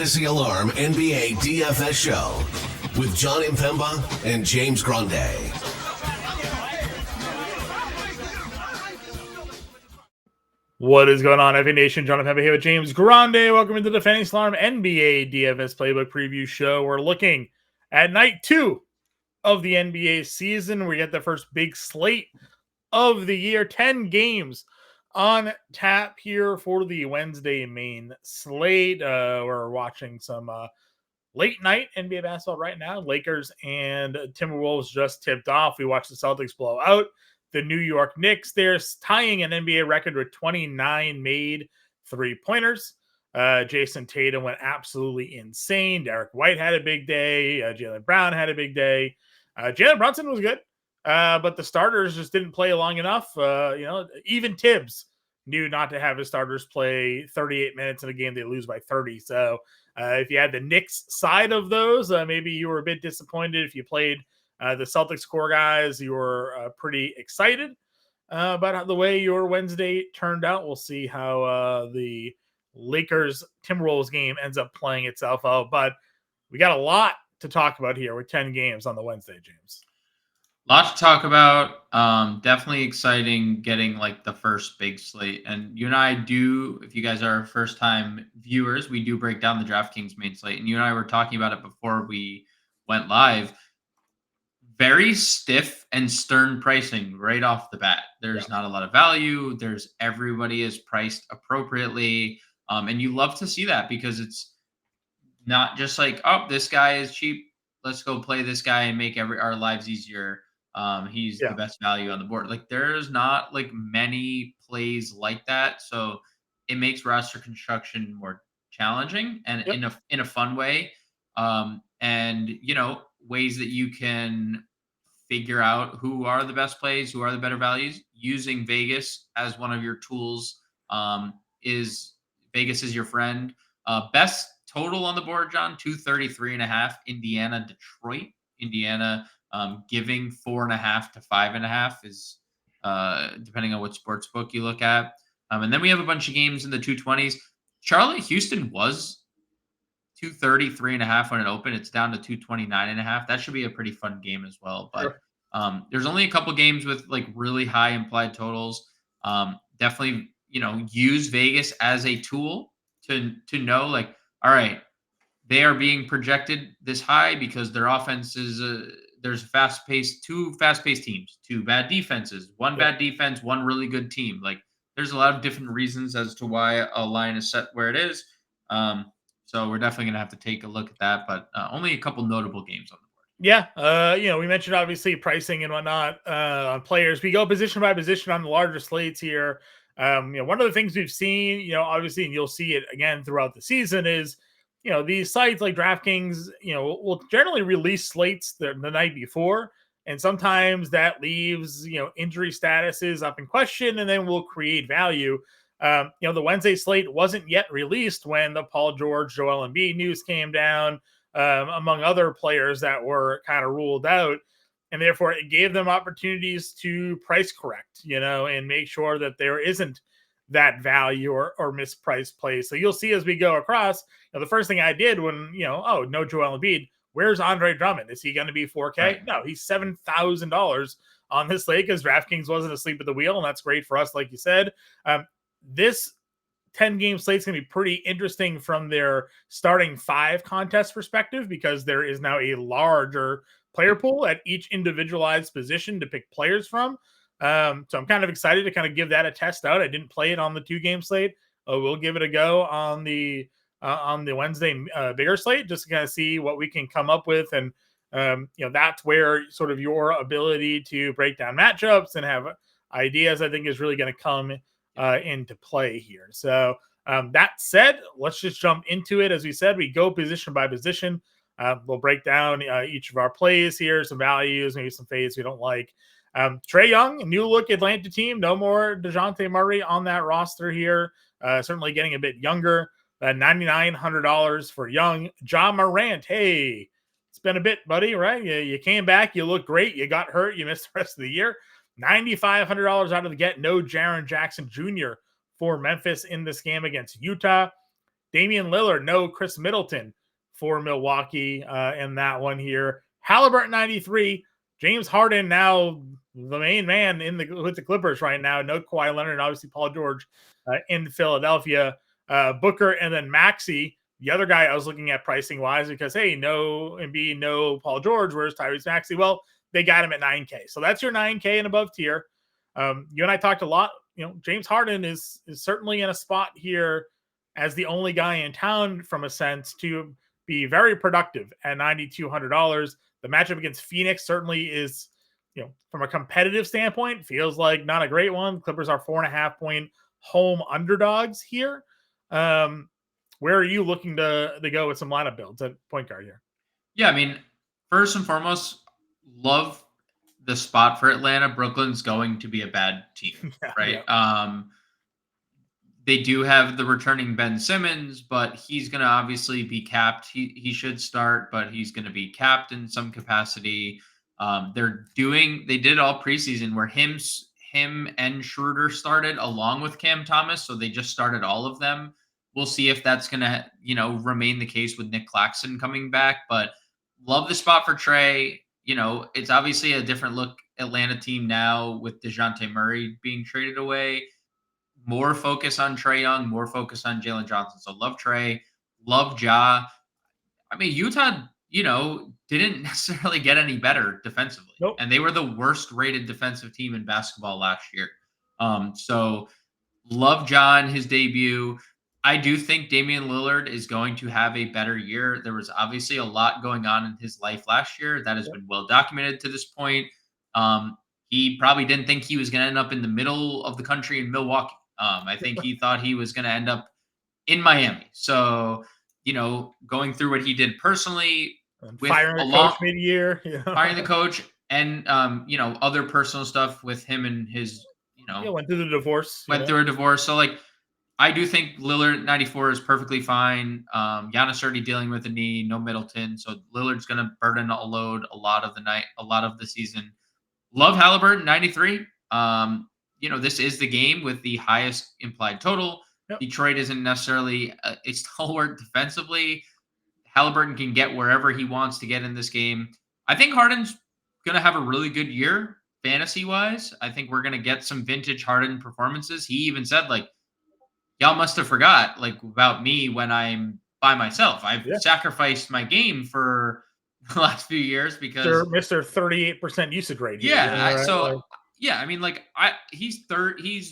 Fantasy Alarm NBA DFS Show with Jon Impemba and James Grande. What is going on, FA Nation? Jon Impemba here with James Grande. Welcome to the Fantasy Alarm NBA DFS Playbook Preview Show. We're looking at night 2 of the NBA season. We get the first big slate of the year. 10 games on tap here for the Wednesday main slate. We're watching some late night NBA basketball right now. Lakers and Timberwolves just tipped off. We watched the Celtics blow out the New York Knicks. They're tying an NBA record with 29 made three-pointers. Jason Tatum went absolutely insane. Derek White had a big day. Jaylen Brown had a big day. Jalen Brunson was good, but the starters just didn't play long enough. Even Tibbs knew not to have his starters play 38 minutes in a game they lose by 30. So if you had the Knicks side of those, maybe you were a bit disappointed. If you played the Celtics core guys, you were pretty excited about the way your Wednesday turned out. We'll see how the Lakers Timberwolves game ends up playing itself out. But we got a lot to talk about here with 10 games on the Wednesday, James. Lot to talk about. Definitely exciting getting like the first big slate. And you and I do, if you guys are first time viewers, we do break down the DraftKings main slate. And you and I were talking about it before we went live. Very stiff and stern pricing right off the bat. There's not a lot of value. Everybody is priced appropriately. And you love to see that because it's not just like, oh, this guy is cheap. Let's go play this guy and make our lives easier. He's the best value on the board. Like there's not like many plays like that. So it makes roster construction more challenging and in a fun way. And ways that you can figure out who are the best plays, who are the better values. Using Vegas as one of your tools Vegas is your friend. Best total on the board, John, 233.5. Indiana, Detroit. Indiana giving 4.5 to 5.5 is depending on what sports book you look at. And then we have a bunch of games in the 220s. Charlotte, Houston was 233.5 when it opened. It's down to 229.5. That should be a pretty fun game as well. But there's only a couple games with like really high implied totals. Definitely, use Vegas as a tool to know like, all right, they are being projected this high because their offense is there's two fast-paced teams, two bad defenses, one bad defense, one really good team. Like there's a lot of different reasons as to why a line is set where it is. So we're definitely going to have to take a look at that, but only a couple notable games on the board. Yeah. We mentioned obviously pricing and whatnot on players. We go position by position on the larger slates here. One of the things we've seen, obviously, and you'll see it again throughout the season is, these sites like DraftKings, will generally release slates the night before. And sometimes that leaves, injury statuses up in question, and then we'll create value. The Wednesday slate wasn't yet released when the Paul George, Joel Embiid news came down, among other players that were kind of ruled out. And therefore, it gave them opportunities to price correct, and make sure that there isn't that value or mispriced play. So you'll see as we go across, the first thing I did when, no Joel Embiid, where's Andre Drummond? Is he going to be 4K? Right. No, he's $7,000 on this slate because DraftKings wasn't asleep at the wheel, and that's great for us, like you said. This 10-game slate is going to be pretty interesting from their starting 5 contest perspective because there is now a larger player pool at each individualized position to pick players from. So I'm kind of excited to kind of give that a test out. I didn't play it on the 2-game slate. We'll give it a go on the Wednesday bigger slate just to kind of see what we can come up with. And, that's where sort of your ability to break down matchups and have ideas, I think, is really going to come into play here. So that said, let's just jump into it. As we said, we go position by position. We'll break down each of our plays here, some values, maybe some fades we don't like. Trae Young, new look Atlanta team. No more DeJounte Murray on that roster here. Certainly getting a bit younger. $9,900 for Young. Ja Morant, hey, it's been a bit, buddy, right? You came back. You look great. You got hurt. You missed the rest of the year. $9,500 out of the get. No Jaren Jackson Jr. for Memphis in this game against Utah. Damian Lillard, no Chris Middleton for Milwaukee in that one here. Halliburton 93. James Harden now the main man with the Clippers right now. No Kawhi Leonard, and obviously Paul George in Philadelphia. Booker and then Maxey, the other guy I was looking at pricing wise, because hey, no Embiid, no Paul George, where's Tyrese Maxey? Well, they got him at 9K. So that's your 9K and above tier. You and I talked a lot. James Harden is certainly in a spot here as the only guy in town from a sense to be very productive at $9,200. The matchup against Phoenix certainly is, from a competitive standpoint, feels like not a great one. Clippers are 4.5 point home underdogs here. Where are you looking to go with some lineup builds at point guard here? Yeah, I mean, first and foremost, love the spot for Atlanta. Brooklyn's going to be a bad team, right? Yeah. They do have the returning Ben Simmons, but he's going to obviously be capped. He should start, but he's going to be capped in some capacity. They did all preseason where him and Schroeder started along with Cam Thomas, so they just started all of them. We'll see if that's going to, remain the case with Nick Claxton coming back, but love the spot for Trey. It's obviously a different look Atlanta team now with DeJounte Murray being traded away. More focus on Trae Young, more focus on Jalen Johnson. So love Trey, love Ja. I mean, Utah, didn't necessarily get any better defensively. Nope. And they were the worst rated defensive team in basketball last year. So love Ja in his debut. I do think Damian Lillard is going to have a better year. There was obviously a lot going on in his life last year that has been well documented to this point. He probably didn't think he was going to end up in the middle of the country in Milwaukee. I think he thought he was going to end up in Miami. So, going through what he did personally, with firing the coach mid-year, firing the coach, and other personal stuff with him and his, went through the divorce. Went through a divorce. So I do think Lillard 94 is perfectly fine. Giannis already dealing with a knee, no Middleton, so Lillard's going to burden a load a lot of the season. Love Halliburton 93. This is the game with the highest implied total. Yep. Detroit isn't necessarily a stalwart defensively. Halliburton can get wherever he wants to get in this game. I think Harden's going to have a really good year fantasy-wise. I think we're going to get some vintage Harden performances. He even said, y'all must have forgot, about me when I'm by myself. I've sacrificed my game for the last few years because Mr. 38% usage rate. He's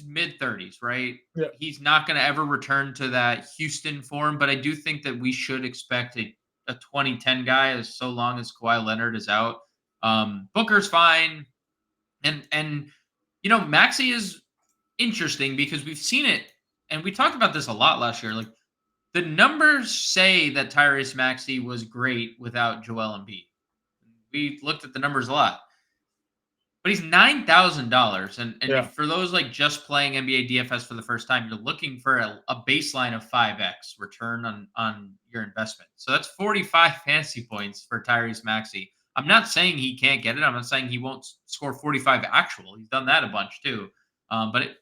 mid-30s, right? Yeah. He's not going to ever return to that Houston form, but I do think that we should expect a 2010 guy as so long as Kawhi Leonard is out. Booker's fine. And Maxey is interesting because we've seen it, and we talked about this a lot last year. The numbers say that Tyrese Maxey was great without Joel Embiid. We looked at the numbers a lot. But he's $9,000. And for those just playing NBA DFS for the first time, you're looking for a baseline of 5x return on your investment. So that's 45 fantasy points for Tyrese Maxey. I'm not saying he can't get it. I'm not saying he won't score 45 actual. He's done that a bunch too. But it's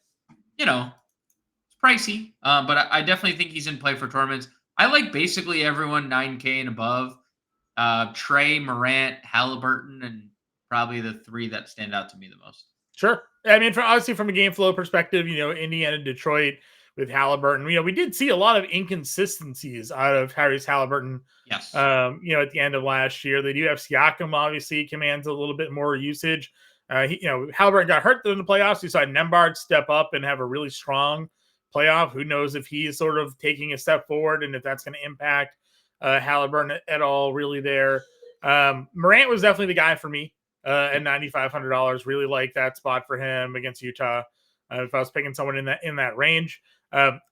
pricey. But I definitely think he's in play for tournaments. I like basically everyone 9K and above. Trey, Morant, Halliburton, and probably the three that stand out to me the most. Sure. I mean, obviously from a game flow perspective, Indiana, Detroit with Halliburton, we did see a lot of inconsistencies out of Tyrese Halliburton. Yes. At the end of last year, they do have Siakam, obviously commands a little bit more usage. Halliburton got hurt in the playoffs. We saw Nembhard step up and have a really strong playoff. Who knows if he is sort of taking a step forward and if that's going to impact Halliburton at all really there. Morant was definitely the guy for me. At $9,500, really like that spot for him against Utah. If I was picking someone in that range,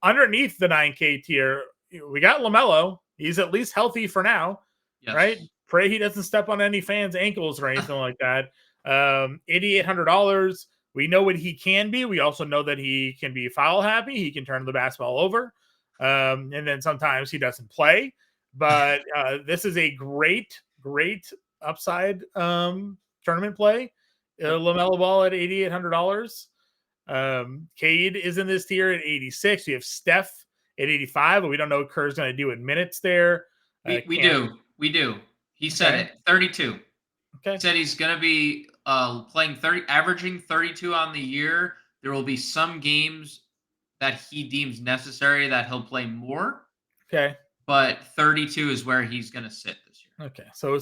underneath the 9K tier, we got LaMelo. He's at least healthy for now, right? Pray he doesn't step on any fans' ankles or anything like that. $8,800. We know what he can be. We also know that he can be foul happy. He can turn the basketball over, and then sometimes he doesn't play. But this is a great upside tournament play. LaMelo Ball at $8,800. Cade is in this tier at 86. We have Steph at 85, but we don't know what Kerr's going to do in minutes there. We do. He said it. 32. Okay. He said he's going to be playing averaging 32 on the year. There will be some games that he deems necessary that he'll play more. Okay. But 32 is where he's going to sit this year. Okay. So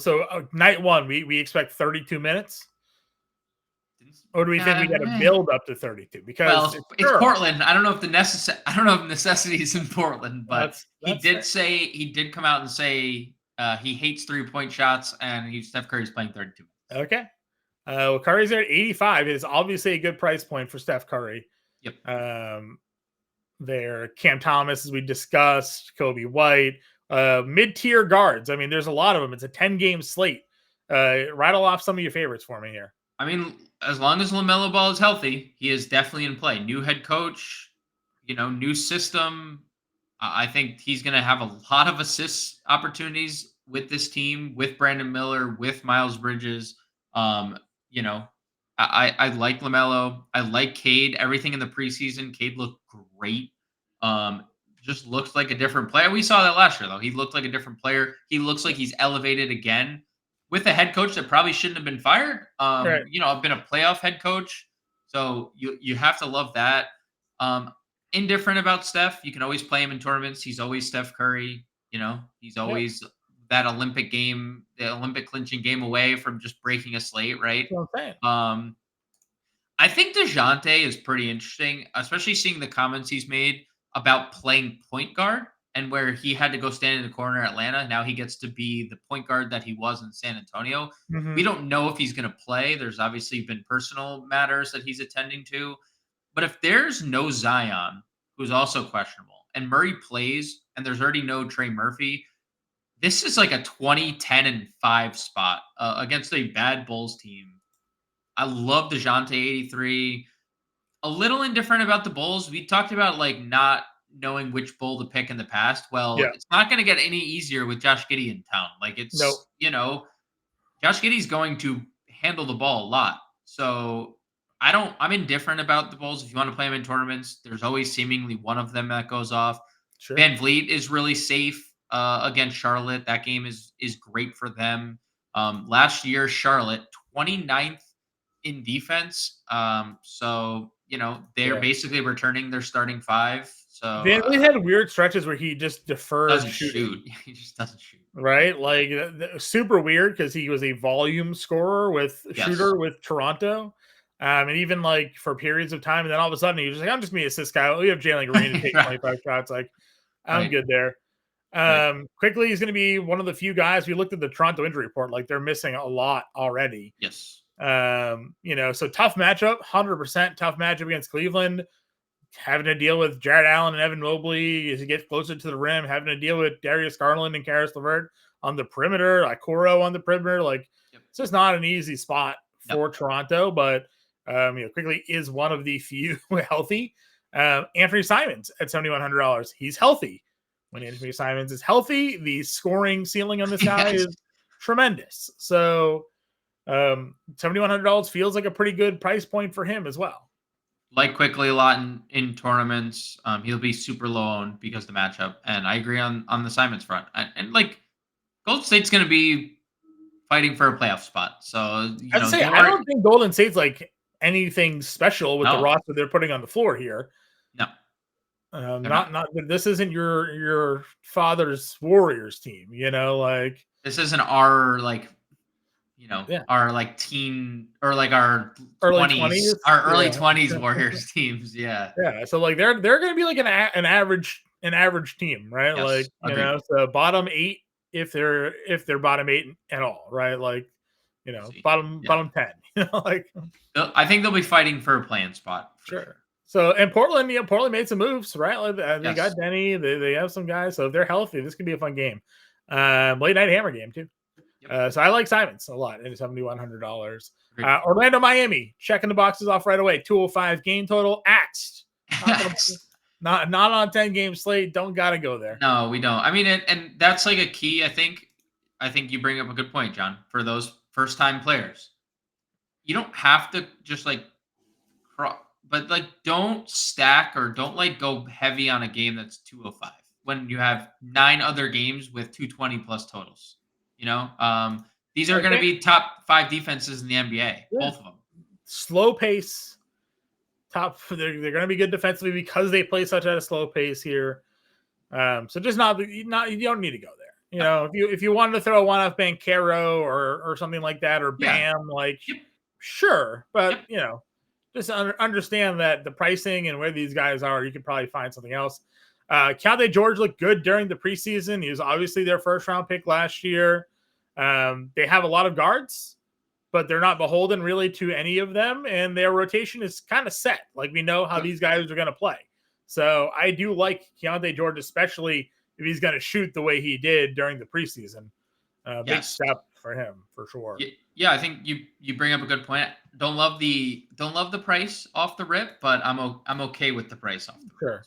night one, we expect 32 minutes. Or do we think we got to build up to 32? Because it's Portland. I don't know if I don't know if necessity is in Portland, but he did come out and say he hates 3-point shots, and Steph Curry's playing 32 minutes. Okay. Well, Curry's there at 85. It is obviously a good price point for Steph Curry. Yep. There, Cam Thomas, as we discussed, Kobe White, mid-tier guards. I mean, there's a lot of them. It's a 10-game slate. Rattle off some of your favorites for me here. I mean, as long as LaMelo Ball is healthy, he is definitely in play. New head coach, new system. I think he's going to have a lot of assist opportunities with this team, with Brandon Miller, with Miles Bridges. I like LaMelo. I like Cade. Everything in the preseason, Cade looked great. Just looks like a different player. We saw that last year, though. He looked like a different player. He looks like he's elevated again with a head coach that probably shouldn't have been fired. Right. I've been a playoff head coach, so you have to love that. Indifferent about Steph. You can always play him in tournaments. He's always Steph Curry. He's always that Olympic game, the Olympic clinching game away from just breaking a slate, right? I think DeJounte is pretty interesting, especially seeing the comments he's made about playing point guard and where he had to go stand in the corner at Atlanta. Now he gets to be the point guard that he was in San Antonio. Mm-hmm. We don't know if he's going to play. There's obviously been personal matters that he's attending to. But if there's no Zion, who's also questionable, and Murray plays, and there's already no Trey Murphy, this is like a 20, 10, and 5 spot against a bad Bulls team. I love DeJounte 83. A little indifferent about the Bulls. We talked about not knowing which Bull to pick in the past. Well, It's not going to get any easier with Josh Giddey in town. Josh Giddey's going to handle the ball a lot. So I'm indifferent about the Bulls. If you want to play them in tournaments, there's always seemingly one of them that goes off. Sure. Van Vliet is really safe against Charlotte. That game is great for them. Last year, Charlotte, 29th in defense. They're basically returning their starting 5. So Van Vliet had weird stretches where he just defers doesn't shoot. He just doesn't shoot. Right? Super weird because he was a volume scorer shooter with Toronto. And even for periods of time, and then all of a sudden he was like, I'm just going to be assist guy. We have Jalen Green to take 25 shots. I'm good there. Quickly, he's going to be one of the few guys. We looked at the Toronto injury report, they're missing a lot already. Yes. So tough matchup, 100% tough matchup against Cleveland. Having to deal with Jared Allen and Evan Mobley as he gets closer to the rim, having to deal with Darius Garland and Karis LeVert on the perimeter, Okoro on the perimeter. It's just not an easy spot for Toronto, but quickly is one of the few healthy. Anthony Simons at $7,100. He's healthy. When Anthony Simons is healthy, the scoring ceiling on this guy is tremendous. So $7,100 feels like a pretty good price point for him as well. Quickly a lot in tournaments. He'll be super low owned because of the matchup. And I agree on the Simons front. And Golden State's going to be fighting for a playoff spot. So I don't think Golden State's anything special with the roster they're putting on the floor here. No. Not this isn't your father's Warriors team, this isn't our our teen or our early 20s, our early 20s Warriors teams. Yeah. So they're going to be an average team, right? Yes, so bottom 8 if they're bottom 8 at all, right? Bottom 10. I think they'll be fighting for a playing spot. Sure. So, and Portland made some moves, right? They got Denny, they have some guys. So if they're healthy, this could be a fun game. Late night hammer game too. Yep. So I like Simons a lot at $7,100. Orlando, Miami, checking the boxes off right away. 205 game total. Axed. Not on 10 game slate. Don't gotta go there. No, we don't. I mean, and that's a key. I think you bring up a good point, John. For those first time players, you don't have to just but like don't stack or don't like go heavy on a game that's 205 when you have 9 other games with 220 plus totals. These are going to Okay. be top 5 defenses in the NBA, both of them. Slow pace. They're going to be good defensively because they play such at a slow pace here. So just you don't need to go there. If you wanted to throw one off Banchero or something like that, or Bam, sure, but just understand that the pricing and where these guys are, you could probably find something else. Keontae George looked good during the preseason. He was obviously their first round pick last year. They have a lot of guards, but they're not beholden really to any of them, and their rotation is kind of set. Like, we know how these guys are going to play. So I do like Keontae George, especially if he's going to shoot the way he did during the preseason. Big step for him for sure. Yeah, I think you bring up a good point. Don't love the price off the rip, but I'm okay with the price off the rip. Sure.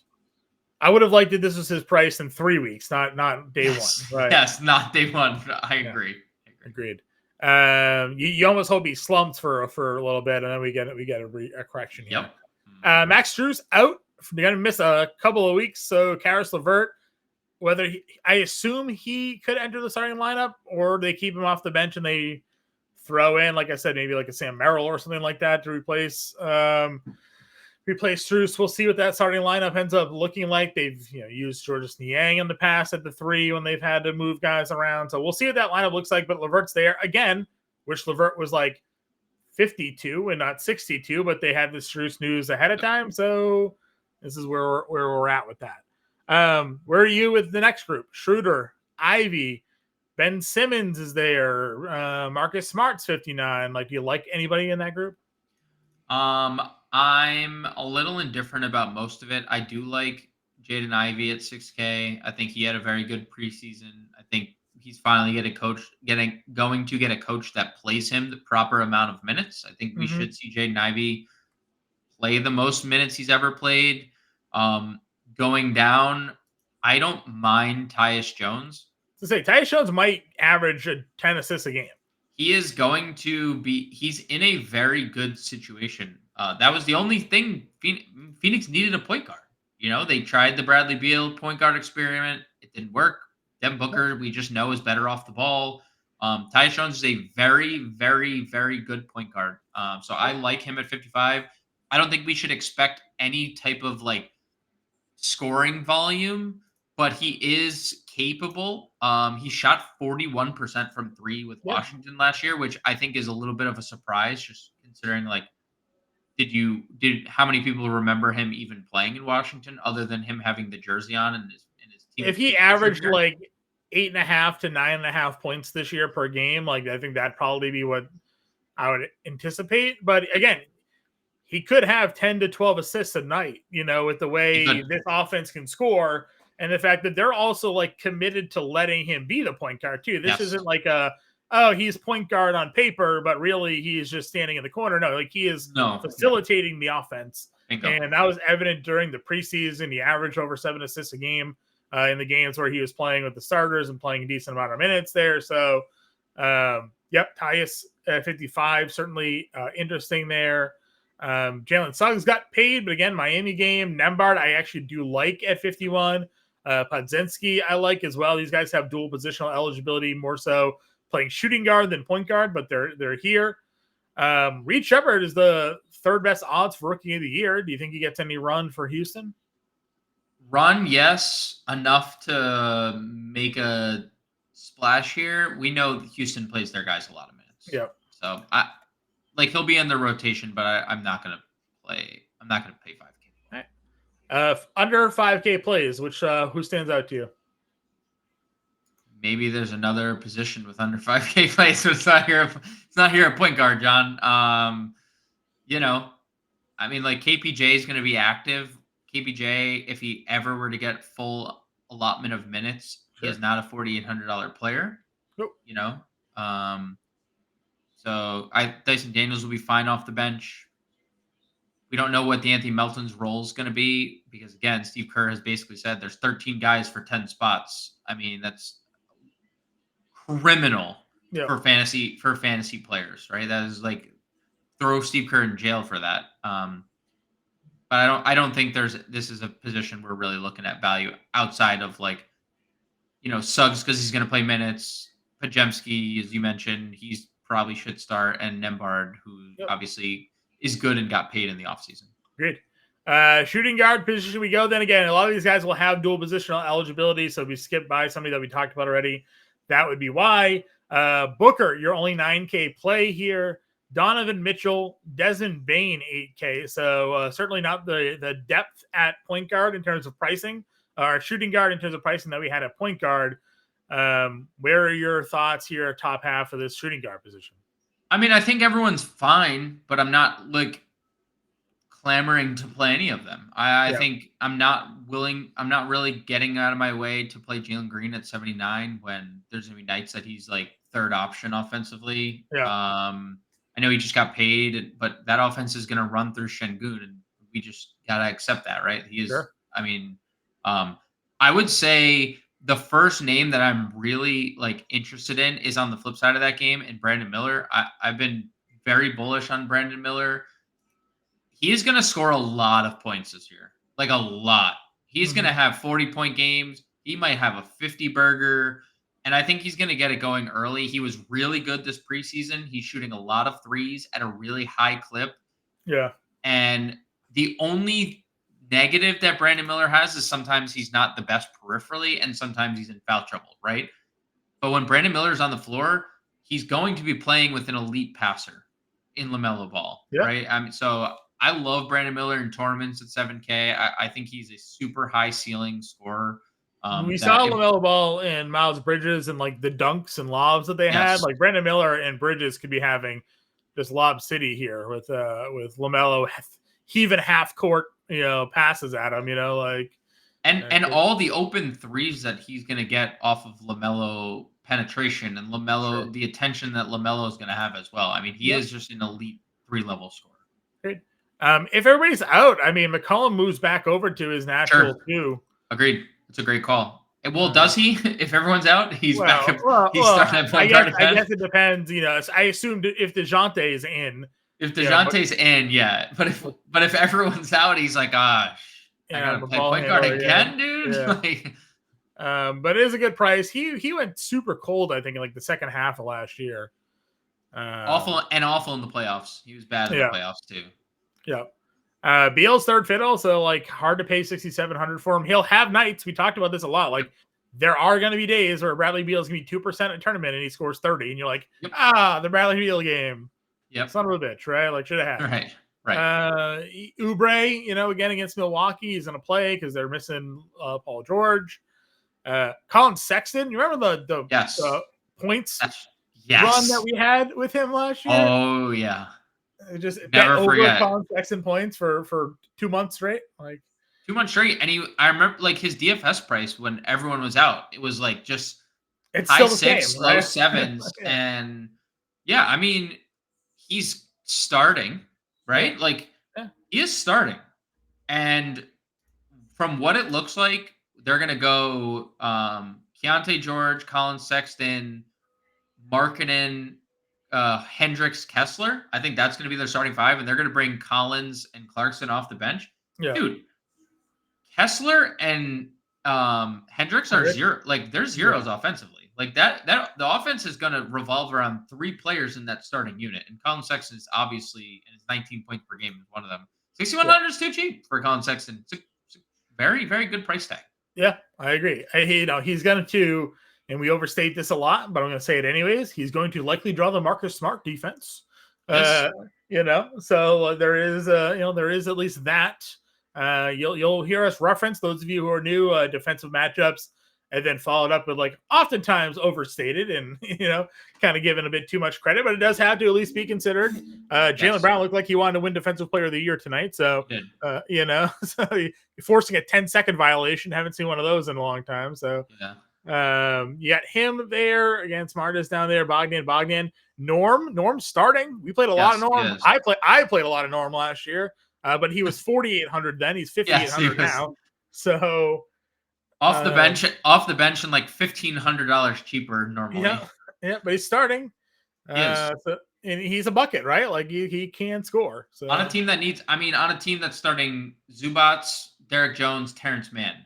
I would have liked it. This was his price in 3 weeks, not day one. Right? Yes, not day one. I agree. Agreed. You almost hope he slumps for a little bit, and then we get a correction here. Yep. Max Strus out. They're going to miss a couple of weeks. So Karis LeVert, I assume he could enter the starting lineup, or they keep him off the bench and they throw in, like I said, maybe like a Sam Merrill or something like that to replace Strus. We'll see what that starting lineup ends up looking like. They've used Georges Niang in the past at the 3 when they've had to move guys around. So we'll see what that lineup looks like. But LeVert's there again. Wish LeVert was like 52 and not 62, but they had the Strus news ahead of time. So this is where we're at with that. Where are you with the next group? Schroeder, Ivy, Ben Simmons is there. Marcus Smart's 59. Like, do you like anybody in that group? I'm a little indifferent about most of it. I do like Jaden Ivey at 6K. I think he had a very good preseason. I think he's finally going to get a coach that plays him the proper amount of minutes. I think we should see Jaden Ivey play the most minutes he's ever played. Going down, I don't mind Tyus Jones. Tyus Jones might average 10 assists a game. He is going to be. He's in a very good situation. That was the only thing Phoenix needed a point guard. They tried the Bradley Beal point guard experiment. It didn't work. Devin Booker, we just know, is better off the ball. Tyus Jones is a very, very, very good point guard. So I like him at 55. I don't think we should expect any type of scoring volume, but he is capable. He shot 41% from 3 with Washington last year, which I think is a little bit of a surprise, just considering how many people remember him even playing in Washington other than him having the jersey on and his team? If he averaged 8.5 to 9.5 points this year per game, I think that'd probably be what I would anticipate. But again, he could have 10 to 12 assists a night, with the way this offense can score. And the fact that they're also committed to letting him be the point guard too. This isn't he's point guard on paper, but really he is just standing in the corner. No, he is facilitating the offense. And that was evident during the preseason. He averaged over 7 assists a game in the games where he was playing with the starters and playing a decent amount of minutes there. So, Tyus at 55, certainly interesting there. Jalen Suggs got paid, but again, Miami game. Nembhard, I actually do like at 51. Podziemski, I like as well. These guys have dual positional eligibility, more so playing shooting guard than point guard, but they're here. Reed Shepherd is the third best odds for rookie of the year. Do you think he gets any run for Houston? Run, yes, enough to make a splash here. We know Houston plays their guys a lot of minutes. Yep. So he'll be in the rotation, but I'm not gonna play. I'm not gonna pay 5K. All right. Under 5K plays, which who stands out to you? Maybe there's another position with under 5K plays, so it's not here. It's not here at point guard, John. KPJ is going to be active. KPJ, if he ever were to get full allotment of minutes, he is not a $4,800 player. Nope. So Dyson Daniels will be fine off the bench. We don't know what D'Anthony Melton's role is going to be because, again, Steve Kerr has basically said there's 13 guys for 10 spots. I mean, that's criminal for fantasy players, right? That is throw Steve Kerr in jail for that. But I don't think this is a position we're really looking at value outside of like, Suggs because he's going to play minutes. Pajemski, as you mentioned, he's probably should start, and Nembhard, who Yep. obviously is good and got paid in the offseason. Great. Shooting guard position we go. Then again, a lot of these guys will have dual positional eligibility. So if we skip by somebody that we talked about already, that would be why. Booker, you're only 9K play here. Donovan Mitchell, Desmond Bain, 8K. So certainly not the depth at point guard in terms of pricing, or shooting guard in terms of pricing that we had at point guard. Where are your thoughts here, top half of this shooting guard position? I mean, I think everyone's fine, but I'm not like clamoring to play any of them. I think I'm not really getting out of my way to play Jalen Green at 79 when there's going to be nights that he's like third option offensively. Yeah. I know he just got paid, but that offense is going to run through Şengün, and we just got to accept that, right? He is, Sure. I mean, I would say the first name that I'm really like interested in is on the flip side of that game, and Brandon Miller. I've been very bullish on Brandon Miller. He is going to score a lot of points this year, like a lot. He's going to have 40-point games. He might have a 50-burger. And I think he's going to get it going early. He was really good this preseason. He's shooting a lot of threes at a really high clip. Yeah. And the only negative that Brandon Miller has is sometimes he's not the best peripherally and sometimes he's in foul trouble, right? But when Brandon Miller is on the floor, he's going to be playing with an elite passer in LaMelo Ball, right? I mean, so I love Brandon Miller in tournaments at 7K. I think he's a super high ceiling scorer. We saw LaMelo Ball and Miles Bridges and like the dunks and lobs that they had. Like Brandon Miller and Bridges could be having just lob city here with LaMelo heaving half court, passes at him, like. And all the open threes that he's going to get off of LaMelo penetration and LaMelo, the attention that LaMelo is going to have as well. I mean, he is just an elite 3-level scorer. Great. If everybody's out, I mean, McCollum moves back over to his natural too. Agreed. It's a great call. Well, does he? If everyone's out, he's back. He's starting at point guard again. I guess it depends. I assumed if DeJounte is in. If DeJounte's in, yeah. But if everyone's out, he's like, I gotta play point guard again, dude. Yeah. But it is a good price. He went super cold, I think, in like the second half of last year. Awful in the playoffs. He was bad in the playoffs too. Yeah. Beal's third fiddle, so like hard to pay 6,700 for him. He'll have nights. We talked about this a lot. Like there are going to be days where Bradley Beal's going to be 2% in a tournament and he scores 30, and you're like, the Bradley Beal game. Yep. Son of a bitch, right? Like should have had. Right. Oubre, again against Milwaukee, he's going to play because they're missing Paul George. Colin Sexton, you remember the points run that we had with him last year? Oh yeah. Just never forget Colin Sexton points for 2 months straight, like 2 months straight. And I remember like his DFS price when everyone was out, it was like just high 6, low 7s, and I mean he's starting, right? Like he is starting, and from what it looks like, they're gonna go Keontae George, Colin Sexton, Markkanen, Hendricks, Kessler. I think that's going to be their starting 5, and they're going to bring Collins and Clarkson off the bench. Yeah. Dude, Kessler and Hendricks are zero. Like they're zeros offensively. Like that the offense is going to revolve around 3 players in that starting unit, and Colin Sexton is obviously, and his 19 points per game is one of them. 6,100 is too cheap for Colin Sexton. It's a very, very good price tag. Yeah, I agree. He's going to. And we overstate this a lot, but I'm going to say it anyways. He's going to likely draw the Marcus Smart defense. So there is at least that. You'll hear us reference, those of you who are new, defensive matchups, and then followed up with like oftentimes overstated and kind of given a bit too much credit, but it does have to at least be considered. Jaylen Brown looked like he wanted to win Defensive Player of the Year tonight, so so you're forcing a 10-second violation. Haven't seen one of those in a long time, so. You got him there against Martis down there. Bogdan, Norm starting. We played a lot of Norm. I played a lot of Norm last year, but he was 4,800 then. He's 5,800 now. So off the bench and like $1,500 cheaper normally. Yeah, but he's starting. and he's a bucket, right? Like he can score. So on a team that's starting Zubats, Derek Jones, Terrence Mann,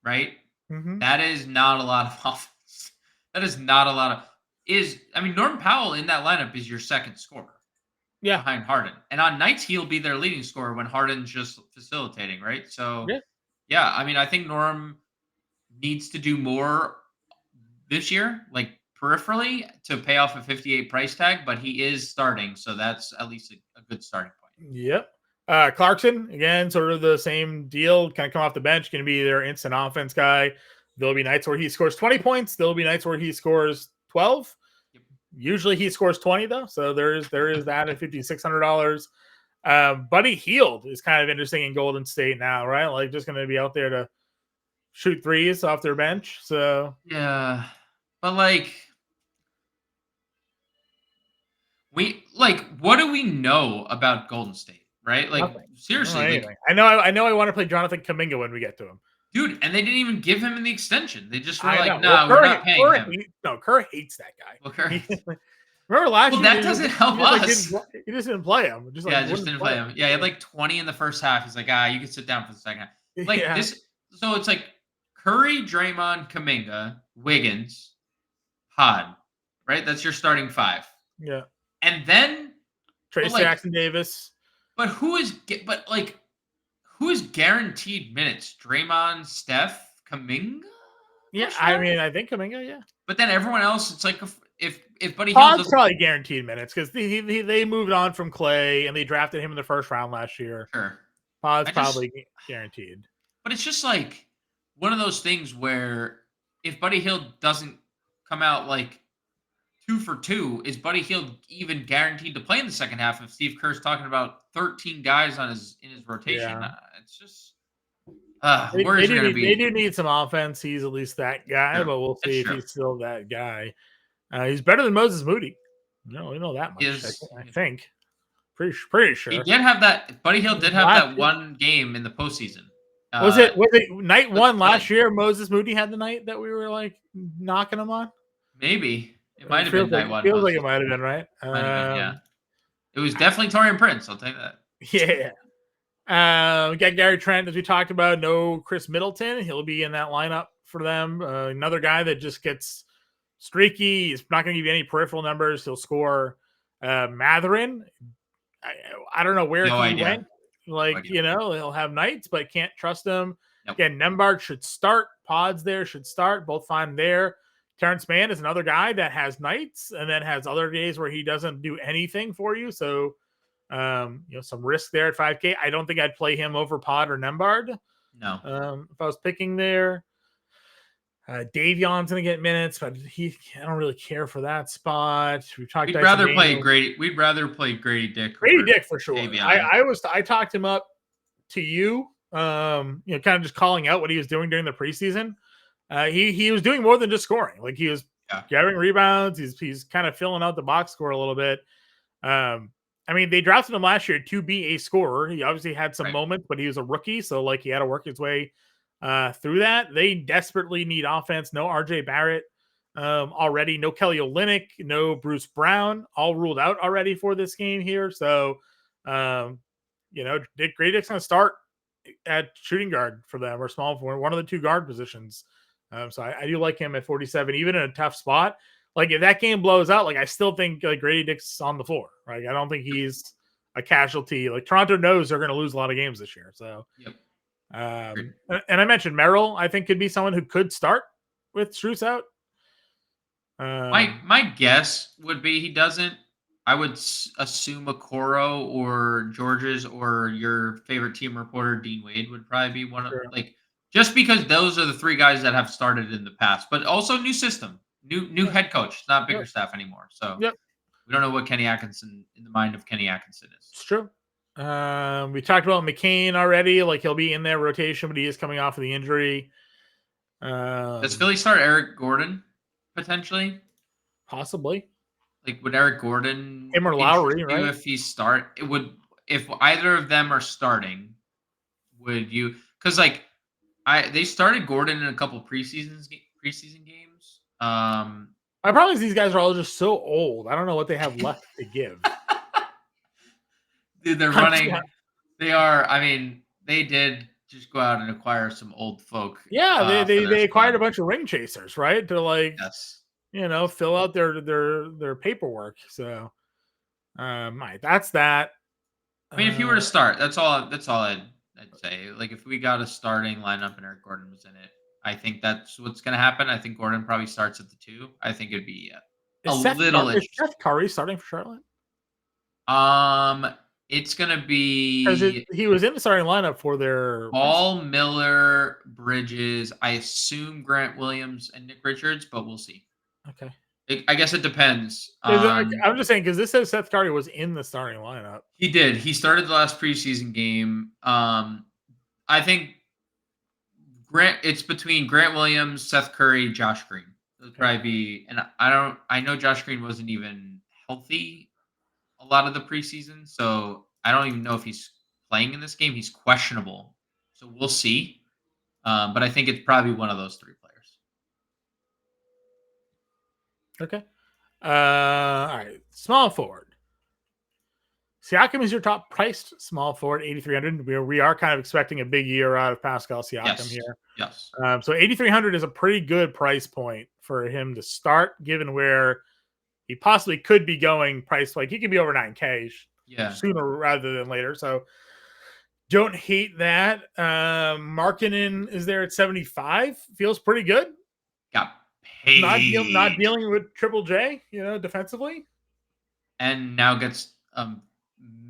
right? That is not a lot of offense. That is not a lot of Norman Powell in that lineup is your second scorer. Yeah. Behind Harden. And on nights he'll be their leading scorer when Harden's just facilitating, right? So yeah, I think Norm needs to do more this year, like peripherally, to pay off a 58 price tag, but he is starting, so that's at least a good starting point. Yep. Clarkson, again, sort of the same deal, kind of come off the bench, going to be their instant offense guy. There'll be nights where he scores 20 points. There'll be nights where he scores 12. Yep. Usually he scores 20 though. So there is that at $5,600. Buddy Hield is kind of interesting in Golden State now, right? Like just going to be out there to shoot threes off their bench. So yeah, but like what do we know about Golden State, right? Like nothing. Seriously, I know I want to play Jonathan Kuminga when we get to him. Dude, and they didn't even give him the extension. They just were like, "No, we're not paying him." Kerr hates that guy. Well, Kerr. Remember last year? That doesn't help us. He just didn't play him. Just didn't play him. Yeah, he had like 20 in the first half. He's like, you can sit down for the second half. Like this. So it's like Curry, Draymond, Kuminga, Wiggins, Pod, right? That's your starting five. Yeah. And then Trace Jackson Davis. But who is guaranteed minutes? Draymond, Steph, Kuminga? Yeah, I think Kuminga, yeah. But then everyone else, it's like if Buddy Hield doesn't probably guaranteed minutes because they moved on from Clay and they drafted him in the first round last year. Sure. Pod's probably guaranteed. But it's just like one of those things where if Buddy Hield doesn't come out like 2 for 2, is Buddy Hield even guaranteed to play in the second half if Steve Kerr's talking about 13 guys in his rotation? Yeah. It's just they do need some offense. He's at least that guy, but we'll see if he's still that guy. He's better than Moses Moody. No, we know that much. I think. Pretty sure. He did have that. Buddy Hield did have that one game in the postseason. Was it night one last year? Moses Moody had the night that we were like knocking him on. Maybe it might have been night one. Feels like it might have been right. Yeah, it was definitely Taurean Prince. I'll tell you that. Yeah. We got Gary Trent, as we talked about. No Chris Middleton. He'll be in that lineup for them. Another guy that just gets streaky. He's not going to give you any peripheral numbers. He'll score. Matherin. I don't know where he went. He'll have nights, but can't trust him. Yep. Again, Nembhard should start. Pods there should start. Both fine there. Terrence Mann is another guy that has nights and then has other days where he doesn't do anything for you. So, some risk there at 5K. I don't think I'd play him over Pod or Nembhard. No. If I was picking there. Davion's going to get minutes, but I don't really care for that spot. We'd rather play Grady Dick. Grady Dick for sure. I talked him up to you, kind of just calling out what he was doing during the preseason. He was doing more than just scoring. Like he was gathering rebounds. He's kind of filling out the box score a little bit. They drafted him last year to be a scorer. He obviously had some moments, but he was a rookie, so like he had to work his way through that. They desperately need offense. No RJ Barrett already. No Kelly Olynyk. No Bruce Brown. All ruled out already for this game here. So, Grady Dick's going to start at shooting guard for them or small for one of the two guard positions. So I do like him at 47, even in a tough spot. Like if that game blows out, like I still think like Grady Dick's on the floor. Right? I don't think he's a casualty. Like Toronto knows they're going to lose a lot of games this year. So. Yep. And I mentioned Merrill, I think could be someone who could start with Strus out. My guess would be he doesn't. I would assume Okoro or George's or your favorite team reporter Dean Wade would probably be one of just because those are the three guys that have started in the past, but also new system, new head coach. It's not bigger staff anymore, so we don't know what Kenny Atkinson in the mind of Kenny Atkinson is. It's true. We talked about McCain already. Like he'll be in their rotation, but he is coming off of the injury. Does Philly start Eric Gordon potentially? Possibly. Like would Eric Gordon him or Lowry, right? If either of them are starting, would you? Because they started Gordon in a couple preseason games. My problem is these guys are all just so old. I don't know what they have left to give. Dude, they're running. They are. I mean, they did just go out and acquire some old folk. Yeah, for their they acquired squad. a bunch of ring chasers, right? To like, Yes. fill out their paperwork. So, that's that. I mean, if you were to start, that's all. That's all I'd say. Like, if we got a starting lineup and Eric Gordon was in it, I think that's what's going to happen. I think Gordon probably starts at the 2. I think it'd be a little Is interesting. Seth Curry starting for Charlotte? It's going to Because be he was in the starting lineup for their Ball, Miller, Bridges. I assume Grant Williams and Nick Richards, but we'll see. Okay. I guess it depends. I'm just saying because this says Seth Curry was in the starting lineup. He did. He started the last preseason game. I think it's between Grant Williams, Seth Curry, Josh Green. It'll probably be, and I know Josh Green wasn't even healthy a lot of the preseason, so I don't even know if he's playing in this game. He's questionable, so we'll see. But I think it's probably one of those 3 players. Okay. All right. Small forward. Siakam is your top priced small forward, 8,300. We are kind of expecting a big year out of Pascal Siakam here. Yes. So 8,300 is a pretty good price point for him to start, given where he possibly could be going price. Like he could be over 9K sooner rather than later. So don't hate that. Markkanen is there at 75. Feels pretty good. Got paid. Not dealing with Triple J, defensively. And now gets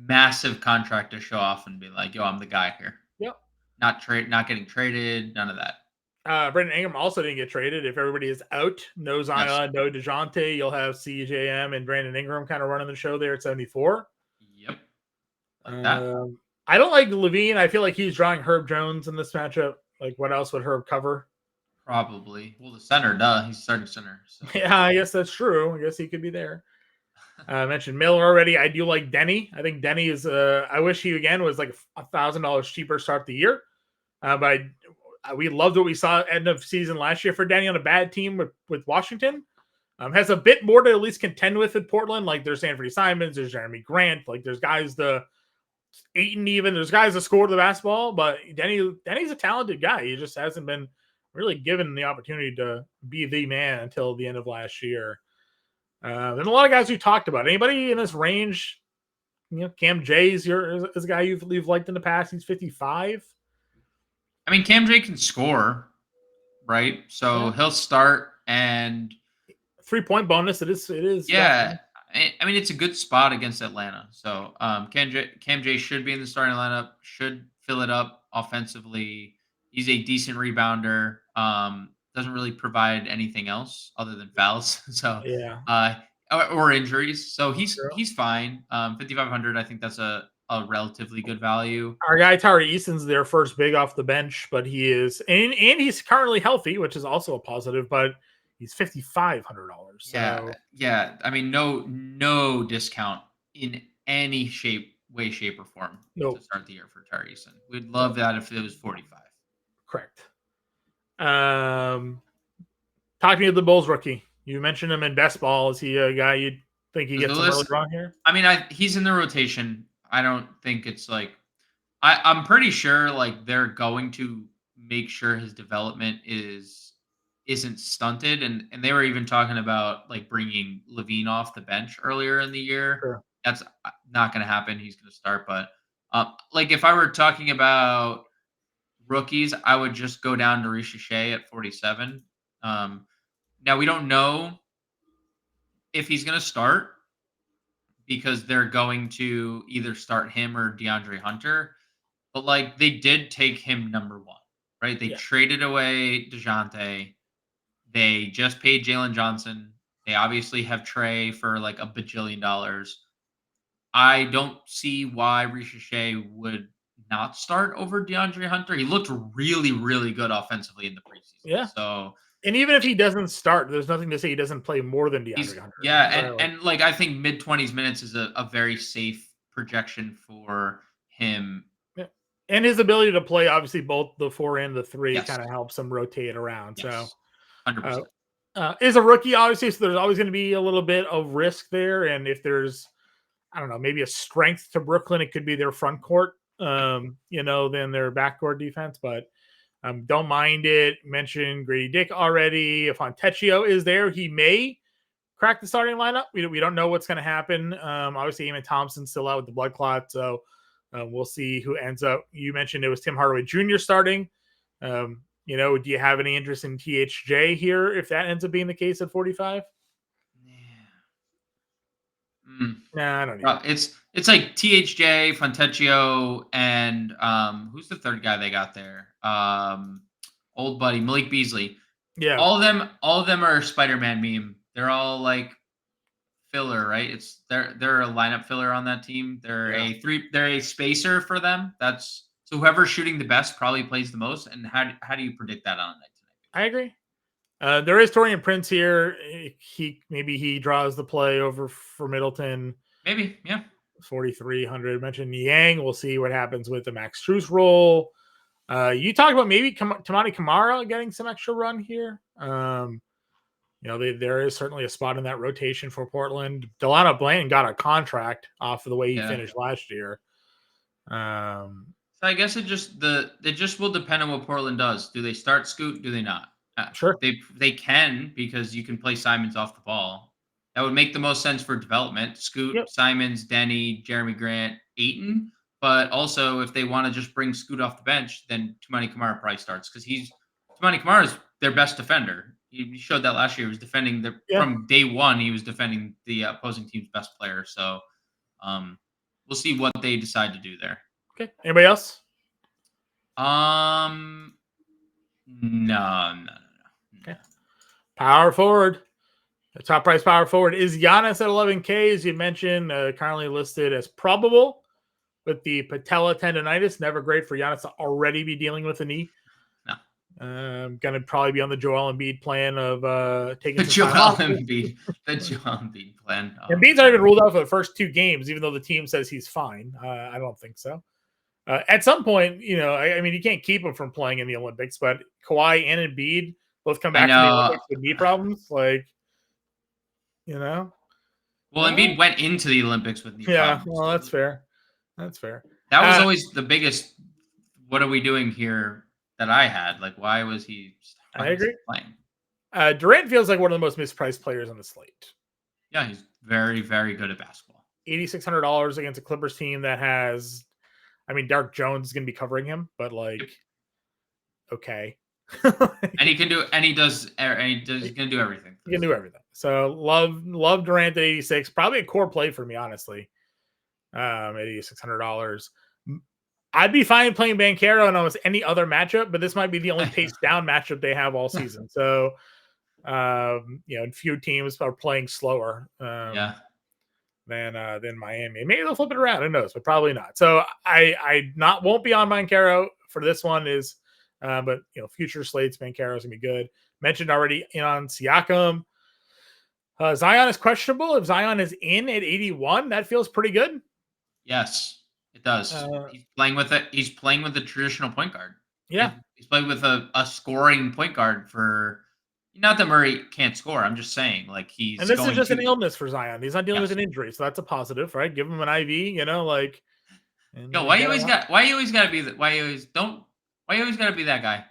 massive contract to show off and be like, yo, I'm the guy here. Yep. Not getting traded, none of that. Brandon Ingram also didn't get traded. If everybody is out, no Zion, no DeJounte, you'll have CJM and Brandon Ingram kind of running the show there at 74. Yep. Like that. I don't like Levine. I feel like he's drawing Herb Jones in this matchup. Like, what else would Herb cover? Probably. Well, the center, he's starting center. So. Yeah, I guess that's true. I guess he could be there. I mentioned Miller already. I do like Denny. I think Denny is. I wish he again was like $1,000 cheaper start the year. But we loved what we saw at end of season last year for Denny on a bad team with Washington. Has a bit more to at least contend with in Portland. Like there's Anthony Simons, there's Jeremy Grant. Like there's guys Ayton even. There's guys that score the basketball. But Denny's a talented guy. He just hasn't been really given the opportunity to be the man until the end of last year. Then a lot of guys we talked about. Anybody in this range? Cam J is a guy you've liked in the past. He's 55. I mean, Cam J can score, right? So he'll start and 3-point bonus. It is. Yeah, I mean it's a good spot against Atlanta. So Cam J should be in the starting lineup. Should fill it up offensively. He's a decent rebounder. Doesn't really provide anything else other than fouls. So or injuries. So he's fine. 5,500. I think that's a relatively good value. Our guy Tari Eason's their first big off the bench, but he is and he's currently healthy, which is also a positive. But he's $5,500. So yeah. I mean, no discount in any way, shape, or form to start the year for Tari Eason. We'd love that if it was 45. Correct. Talking to the Bulls rookie, you mentioned him in best ball. Is he a guy you'd think he gets some early run here? I mean, he's in the rotation. I don't think it's like I'm pretty sure like they're going to make sure his development isn't stunted, and they were even talking about like bringing Levine off the bench earlier in the year. Sure. That's not going to happen. He's going to start, but like if I were talking about rookies, I would just go down to Risha Shea at 47. Now we don't know if he's going to start because they're going to either start him or DeAndre Hunter, but like they did take him number 1, right? They traded away DeJounte. They just paid Jalen Johnson. They obviously have Trey for like $1 bajillion. I don't see why Risha Shea would not start over DeAndre Hunter. He looked really, really good offensively in the preseason. Yeah. So, and even if he doesn't start, there's nothing to say he doesn't play more than DeAndre Hunter. Yeah, and like I think mid-20s minutes is a very safe projection for him. Yeah. And his ability to play obviously both the 4 and the 3 kind of helps him rotate around. Yes. So 100%. Is a rookie, obviously, so there's always going to be a little bit of risk there. And if there's, I don't know, maybe a strength to Brooklyn, it could be their front court, than their backcourt defense. But don't mind it. Mentioned Grady Dick already. If Fontecchio is there, he may crack the starting lineup. We don't know what's going to happen. Obviously, Eamon Thompson's still out with the blood clot, so we'll see who ends up. You mentioned it was Tim Hardaway Jr. starting. Do you have any interest in THJ here if that ends up being the case at 45? Nah, I don't know. It's like THJ, Fontecchio, and who's the third guy they got there? Old buddy Malik Beasley. Yeah, all of them are a Spider-Man meme. They're all like filler, right? They're a lineup filler on that team. They're a spacer for them. That's so whoever's shooting the best probably plays the most. And how do you predict that on a night tonight? I agree. There is Torian Prince here. He draws the play over for Middleton. Maybe, yeah. 4,300. Mentioned Yang. We'll see what happens with the Max Strus role. You talked about maybe Tamani Kamara getting some extra run here. There is certainly a spot in that rotation for Portland. Delano Blanton got a contract off of the way he finished last year. So I guess it just will depend on what Portland does. Do they start Scoot? Do they not? Sure. They can, because you can play Simons off the ball. That would make the most sense for development. Scoot, Simons, Denny, Jeremy Grant, Ayton. But also, if they want to just bring Scoot off the bench, then Toumani Camara probably starts, because Toumani Camara is their best defender. He showed that last year. He was defending from day one. He was defending the opposing team's best player. So we'll see what they decide to do there. Okay. Anybody else? No. Okay. Power forward. The top price power forward is Giannis at 11K, as you mentioned, currently listed as probable with the patella tendonitis. Never great for Giannis to already be dealing with a knee. No. Going to probably be on the Joel Embiid plan of taking the Joel Embiid plan. Embiid's not even ruled out for the first 2 games, even though the team says he's fine. I don't think so. At some point, you can't keep him from playing in the Olympics, but Kawhi and Embiid both come back to the Olympics with knee problems. Well, Embiid went into the Olympics with knee problems. Yeah, well, that's fair. That's fair. That was always the biggest, what are we doing here, that I had. Like, why was he playing? Durant feels like one of the most mispriced players on the slate. Yeah, he's very, very good at basketball. $8,600 against a Clippers team that has, Derek Jones is going to be covering him, but okay. And he can do, and he's going to do everything. He can do everything. So love Durant at 86. Probably a core play for me, honestly. At $8,600. I'd be fine playing Banchero in almost any other matchup, but this might be the only pace down matchup they have all season. So, few teams are playing slower than Miami. Maybe they'll flip it around. Who knows? But probably not. So I won't be on Banchero for this one. But future slates, Banchero is gonna be good. Mentioned already on Siakam. Zion is questionable. If Zion is in at 81, that feels pretty good. Yes. It does. He's playing with a traditional point guard. Yeah. He's playing with a scoring point guard for, not that Murray can't score. I'm just saying, and this is just an illness for Zion. He's not dealing with an injury, so that's a positive, right? Give him an IV, why you always gotta be that guy?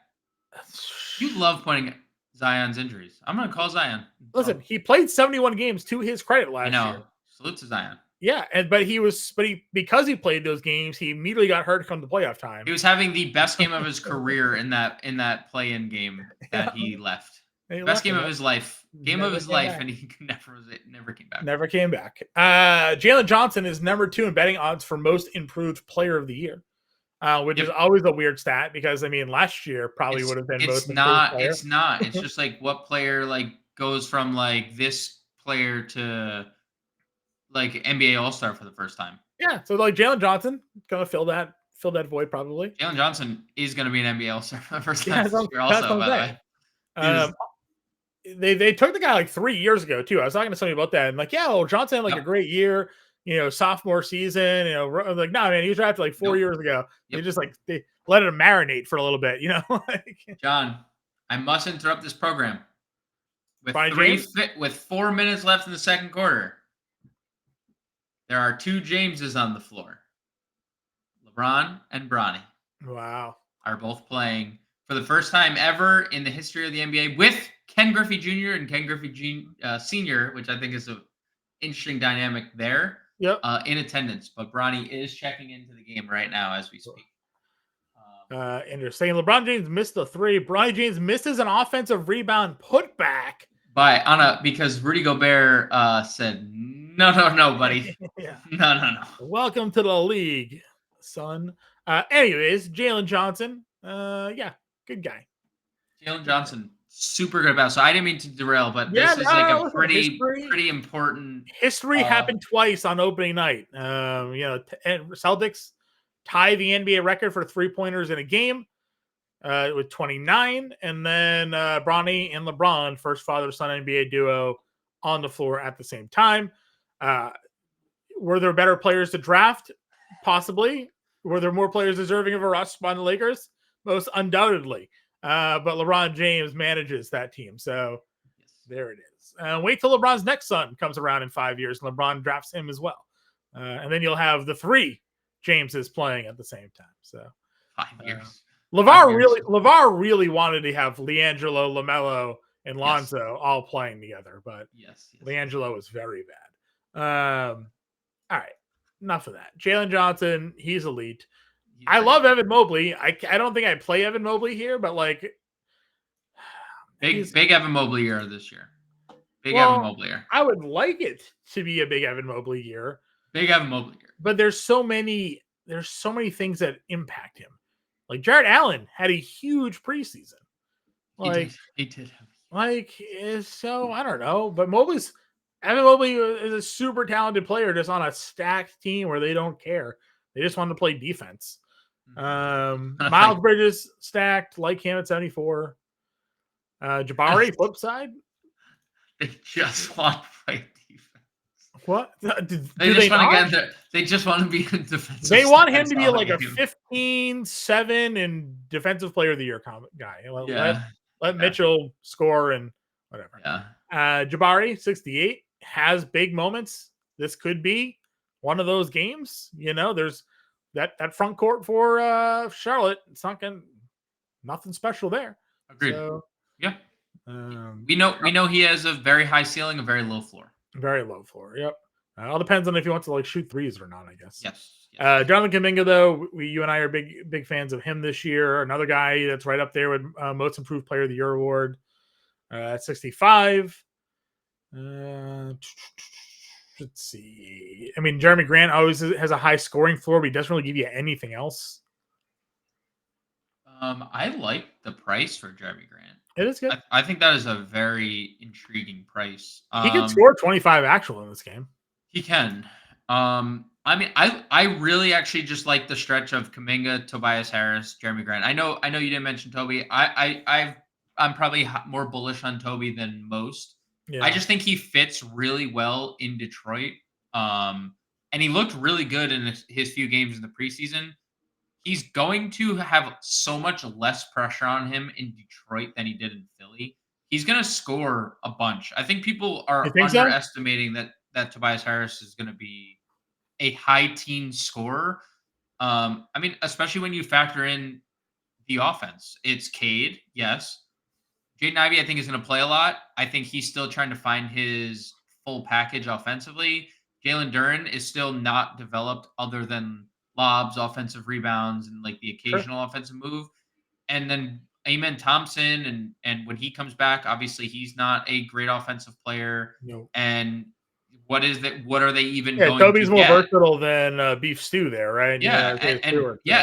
You love pointing Zion's injuries. I'm gonna call Zion. Listen, he played 71 games to his credit last year. Salute to Zion. Yeah, because he played those games, he immediately got hurt come the playoff time. He was having the best game of his career in that play-in game that he left. Best game of his life. And he never came back. Never came back. Jalen Johnson is number 2 in betting odds for most improved player of the year, which is always a weird stat because last year probably would have been most improved player. It's not. It's just what player goes from this player to NBA All-Star for the first time. Yeah, so Jalen Johnson gonna fill that void probably. Jalen Johnson is gonna be an NBA All-Star for the first time. They took the guy 3 years ago too. I was talking to somebody about that, and Johnson had a great year, sophomore season. No, man, he was drafted 4 years ago. Yep. They let him marinate for a little bit, John, I must interrupt this program. With 4 minutes left in the second quarter, there are two Jameses on the floor. LeBron and Bronny. Wow. Are both playing for the first time ever in the history of the NBA with Ken Griffey Jr. and Ken Griffey Sr., which I think is an interesting dynamic there. Yep. In attendance, but Bronny is checking into the game right now as we speak. Interesting. LeBron James missed the three. Bronny James misses an offensive rebound putback. Because Rudy Gobert said, no, buddy. Yeah. No. Welcome to the league, son. Anyways, Jalen Johnson. Good guy. Jalen Johnson, super good about. So I didn't mean to derail, but this is a pretty important. History happened twice on opening night. Celtics tie the NBA record for 3-pointers in a game with 29, and then Bronny and LeBron, first father-son NBA duo, on the floor at the same time. Were there better players to draft? Possibly. Were there more players deserving of a roster spot on the Lakers? Most undoubtedly. But LeBron James manages that team. So there it is. Wait till LeBron's next son comes around in 5 years and LeBron drafts him as well. And then you'll have the three Jameses playing at the same time. So 5 years. LeVar really wanted to have LiAngelo, LaMelo, and Lonzo all playing together, but LiAngelo was very bad. All right. Enough of that. Jalen Johnson, he's elite. I love Evan Mobley. I don't think I'd play Evan Mobley here, but big Evan Mobley year this year. Evan Mobley year. I would like it to be a big Evan Mobley year. Big Evan Mobley year. But there's so many things that impact him. Like Jared Allen had a huge preseason. He did. So I don't know. But Evan Mobley is a super talented player just on a stacked team where they don't care. They just want to play defense. Miles Bridges stacked, like him at 74. Jabari, flip side. They just want to play defense. What? They just want to be in defense. They want him to be like a 15-7 and defensive player of the year guy. Let Mitchell score and whatever. Yeah. Jabari, 68, has big moments. This could be one of those games. There's that front court for Charlotte. It's nothing special there. Agreed. So, yeah. We know he has a very high ceiling, a very low floor. Very low floor. Yep. All depends on if he wants to shoot threes or not, I guess. Yes. Jonathan Kuminga, though, you and I are big fans of him this year. Another guy that's right up there with Most Improved Player of the Year award at 65. Let's see. I mean, Jeremy Grant always has a high scoring floor, but he doesn't really give you anything else. I like the price for Jeremy Grant. It is good. I think that is a very intriguing price. He can score 25 actual in this game. He can. I really actually just like the stretch of Kuminga, Tobias Harris, Jeremy Grant. I know you didn't mention Toby. I'm probably more bullish on Toby than most. Yeah. I just think he fits really well in Detroit. And he looked really good in his few games in the preseason. He's going to have so much less pressure on him in Detroit than he did in Philly. He's going to score a bunch. I think people are underestimating that Tobias Harris is going to be a high teen scorer. Especially when you factor in the offense. It's Cade, yes. Jaden Ivey, I think, is going to play a lot. I think he's still trying to find his full package offensively. Jalen Duren is still not developed other than lobs, offensive rebounds, and the occasional offensive move. And then Amen Thompson, and when he comes back, obviously he's not a great offensive player. No. And what is that? What are they even going Toby's to more get? versatile than Beef Stew there, right? Yeah,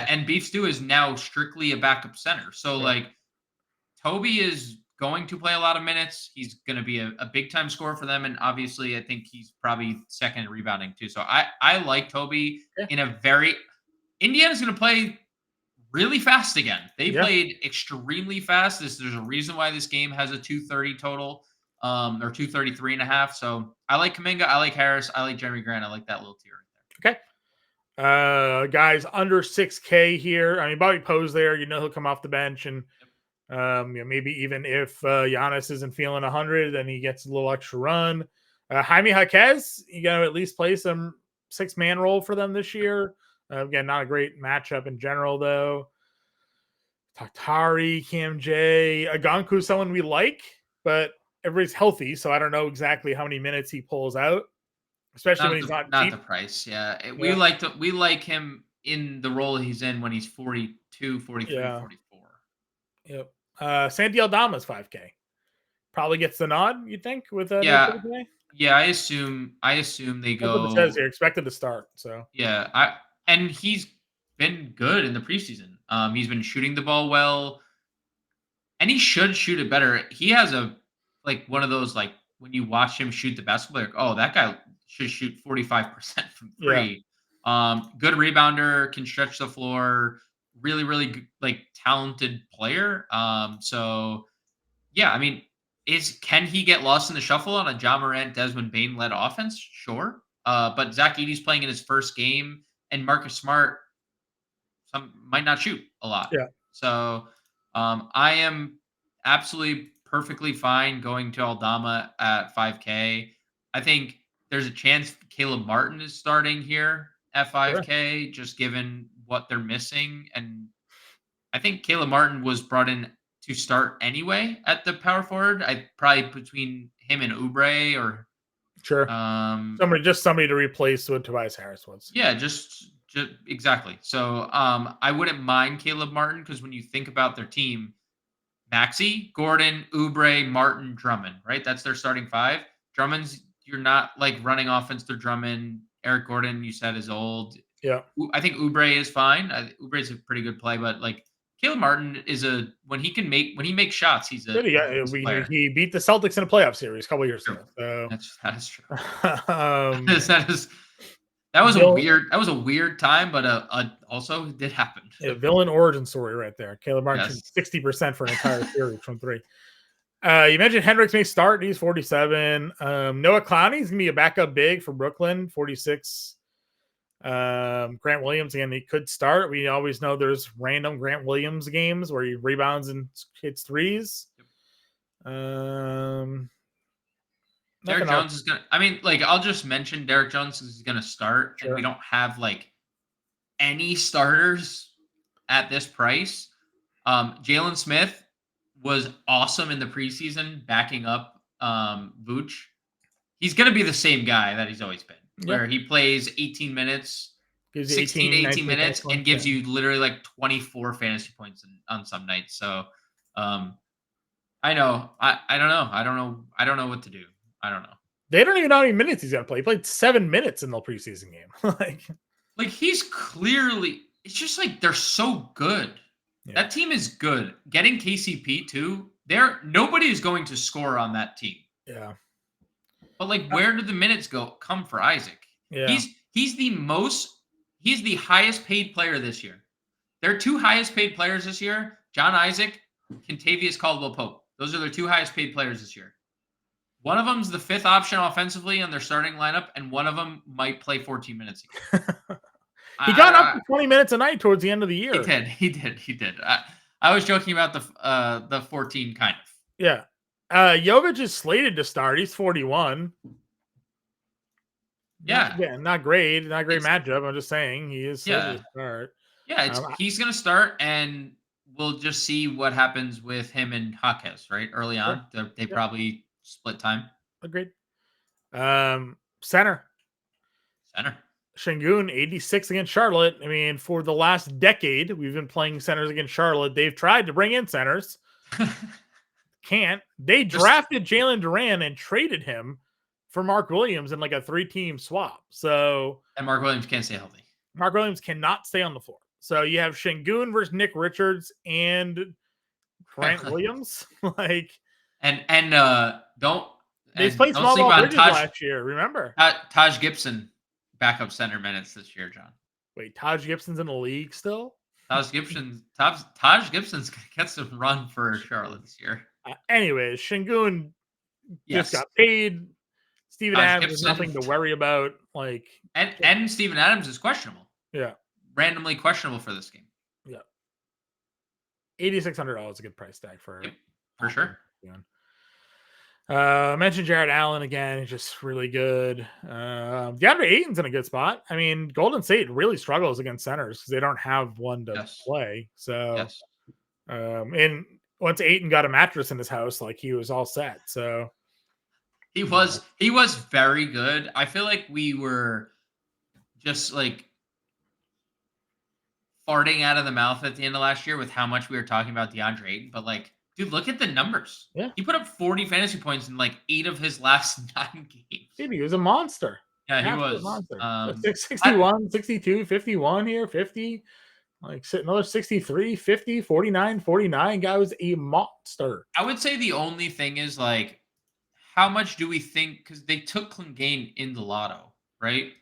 and Beef Stew is now strictly a backup center. So Toby is going to play a lot of minutes. He's going to be a big time scorer for them, and obviously I think he's probably second in rebounding too. So I like Toby in a very. Indiana's going to play really fast again. They played extremely fast. There's a reason why this game has a 230 total, or 233.5. So I like Kuminga, I like Harris, I like Jeremy Grant. I like that little tier right there. Okay. Guys under 6K here. Bobby Poe's there. He'll come off the bench, and Maybe even if Giannis isn't feeling 100, then he gets a little extra run. Jaime Jaquez, you got to at least play some 6-man role for them this year. Again, not a great matchup in general, though. Taktari, Cam J, Aganku, someone we like, but everybody's healthy, so I don't know exactly how many minutes he pulls out, especially when he's not cheap. The price. Yeah. We like him in the role he's in when he's 42, 43, 44. Yep. Santi Aldama's 5K. Probably gets the nod, you think, with no trade today? Yeah, I assume they go. That's what it says here. Expected to start. So and he's been good in the preseason. He's been shooting the ball well, and he should shoot it better. He has one of those when you watch him shoot the basketball, oh, that guy should shoot 45% from three. Yeah. Good rebounder, can stretch the floor. Really, really good, talented player. So yeah, I mean, can he get lost in the shuffle on a Ja Morant, Desmond Bane led offense? Sure. But Zach Edey's playing in his first game, and Marcus Smart might not shoot a lot. Yeah. So I am absolutely perfectly fine going to Aldama at 5K. I think there's a chance Caleb Martin is starting here at 5K, just given what they're missing. And I think Caleb Martin was brought in to start anyway at the power forward. Probably between him and Oubre or somebody to replace what Tobias Harris was. Yeah, just exactly. So I wouldn't mind Caleb Martin, because when you think about their team, Maxey, Gordon, Oubre, Martin, Drummond, right? That's their starting 5. Drummond's, you're not running offense through Drummond. Eric Gordon, you said, is old. Yeah. I think Oubre is fine. Oubre is a pretty good play, but Caleb Martin is when he makes shots, he's a player. He beat the Celtics in a playoff series a couple years ago. So that is true. That was a weird time, but also did happen. Yeah, villain origin story right there. Caleb Martin 60% for an entire series from 3. You mentioned Hendricks may start. He's 47. Noah Clowney's gonna be a backup big for Brooklyn, 46. Grant Williams, again, he could start. We always know there's random Grant Williams games where he rebounds and hits threes. Derek Jones is gonna. I'll just mention Derek Jones is gonna start, and we don't have any starters at this price. Jalen Smith was awesome in the preseason, backing up Vooch. He's gonna be the same guy that he's always been. Where he plays 18 minutes, 18 minutes, and gives you literally 24 fantasy points on some nights. So I know. I don't know. I don't know what to do. I don't know. They don't even know how many minutes he's gonna play. He played 7 minutes in the preseason game. He's clearly, it's just they're so good. Yeah. That team is good. Getting KCP too, nobody is going to score on that team. Yeah. But where did the minutes come for Isaac? Yeah. He's the highest paid player this year. Their 2 highest paid players this year, John Isaac, Kentavious Caldwell-Pope. Those are their 2 highest paid players this year. One of them's the 5th option offensively on their starting lineup, and one of them might play 14 minutes. He got up to 20 minutes a night towards the end of the year. He did. I was joking about the 14 kind of. Yeah. Jovic is slated to start. He's 41. Yeah. Not great. Not a great matchup. I'm just saying he is slated to start. Yeah, he's going to start, and we'll just see what happens with him and Jaquez, right? Early on. They probably split time. Agreed. Center. Şengün, 86 against Charlotte. I mean, for the last decade, we've been playing centers against Charlotte. They've tried to bring in centers. Can't. They drafted Jalen Duran and traded him for Mark Williams in a 3-team swap. And Mark Williams can't stay healthy. Mark Williams cannot stay on the floor. So you have Şengün versus Nick Richards and Grant Williams. They played small ball Bridges last year. Remember Taj Gibson backup center minutes this year, John. Wait, Taj Gibson's in the league still? Taj Gibson's gonna get some run for Charlotte this year. Anyways, Şengün just got paid. Steven Adams is nothing to worry about. And Steven Adams is questionable. Yeah. Randomly questionable for this game. Yeah. $8,600 is a good price tag for sure. I mentioned Jared Allen again. He's just really good. DeAndre Ayton's in a good spot. I mean, Golden State really struggles against centers because they don't have one to play. So, and once Ayton got a mattress in his house, like he was all set. So he was very good. I feel like we were just like farting out of the mouth at the end of last year with how much we were talking about DeAndre Ayton, but like, dude, look at the numbers. Yeah. He put up 40 fantasy points in like 8 of his last 9 games. Dude, he was a monster. Yeah, he was. A monster. 61, 62, 51 here, 50. Like another 63, 50, 49, 49. Guy was a monster. I would say the only thing is like, how much do we think? Because they took Clegane in the lotto, right?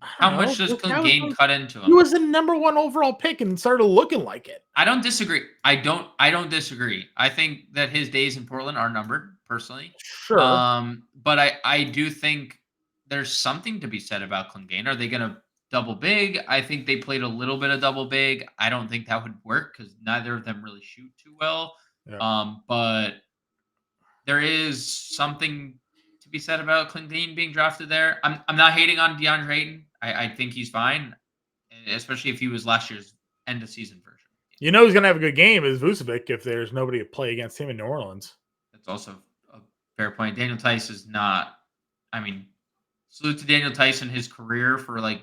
How much does Clegane cut into him? He was the number 1 overall pick and started looking like it. I don't disagree. I don't disagree. I think that his days in Portland are numbered, personally. Sure. But I do think there's something to be said about Clegane. Are they going to double big? I think they played a little bit of double big. I don't think that would work because neither of them really shoot too well. Yeah. But there is something to be said about Clegane being drafted there. I'm not hating on DeAndre Ayton. I think he's fine, especially if he was last year's end of season version. You know, he's going to have a good game is Vucevic if there's nobody to play against him in New Orleans. That's also a fair point. Daniel Tice is not, I mean, salute to Daniel Tice in his career for like